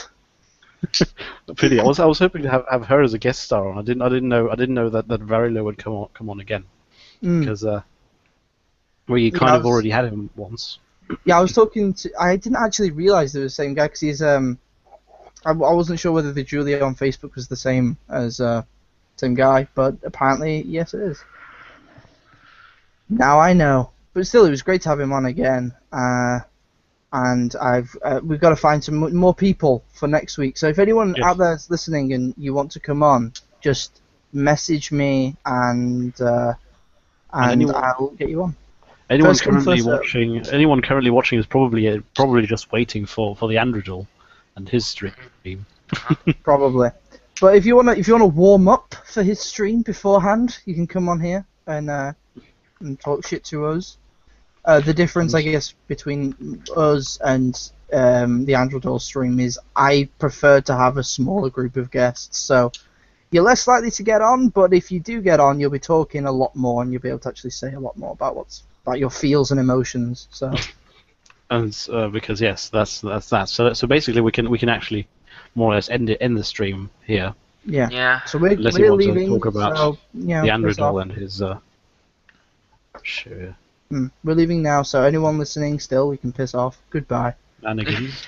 Pity. I was hoping to have her as a guest star on. I didn't know that Varilo would come on again because we kind of already had him once. Yeah, I was talking to. I didn't actually realize they were the same guy because he's I wasn't sure whether the Julia on Facebook was the same as same guy, but apparently yes, it is. Now I know, but still, it was great to have him on again. And we've got to find some more people for next week. So if anyone out there is listening and you want to come on, just message me and I'll get you on. Anyone currently watching is probably just waiting for the Androdil and his stream. Probably. But if you wanna warm up for his stream beforehand, you can come on here and talk shit to us. The difference, I guess, between us and the Androdil stream is I prefer to have a smaller group of guests, so you're less likely to get on, but if you do get on, you'll be talking a lot more, and you'll be able to actually say a lot more about your feels and emotions. So. And because yes, that's that. So basically, we can actually more or less end the stream here. Yeah. Yeah. So we're leaving. To talk about so, the Androdil and his. Sure. We're leaving now, so anyone listening still, we can piss off. Goodbye. Mannequins.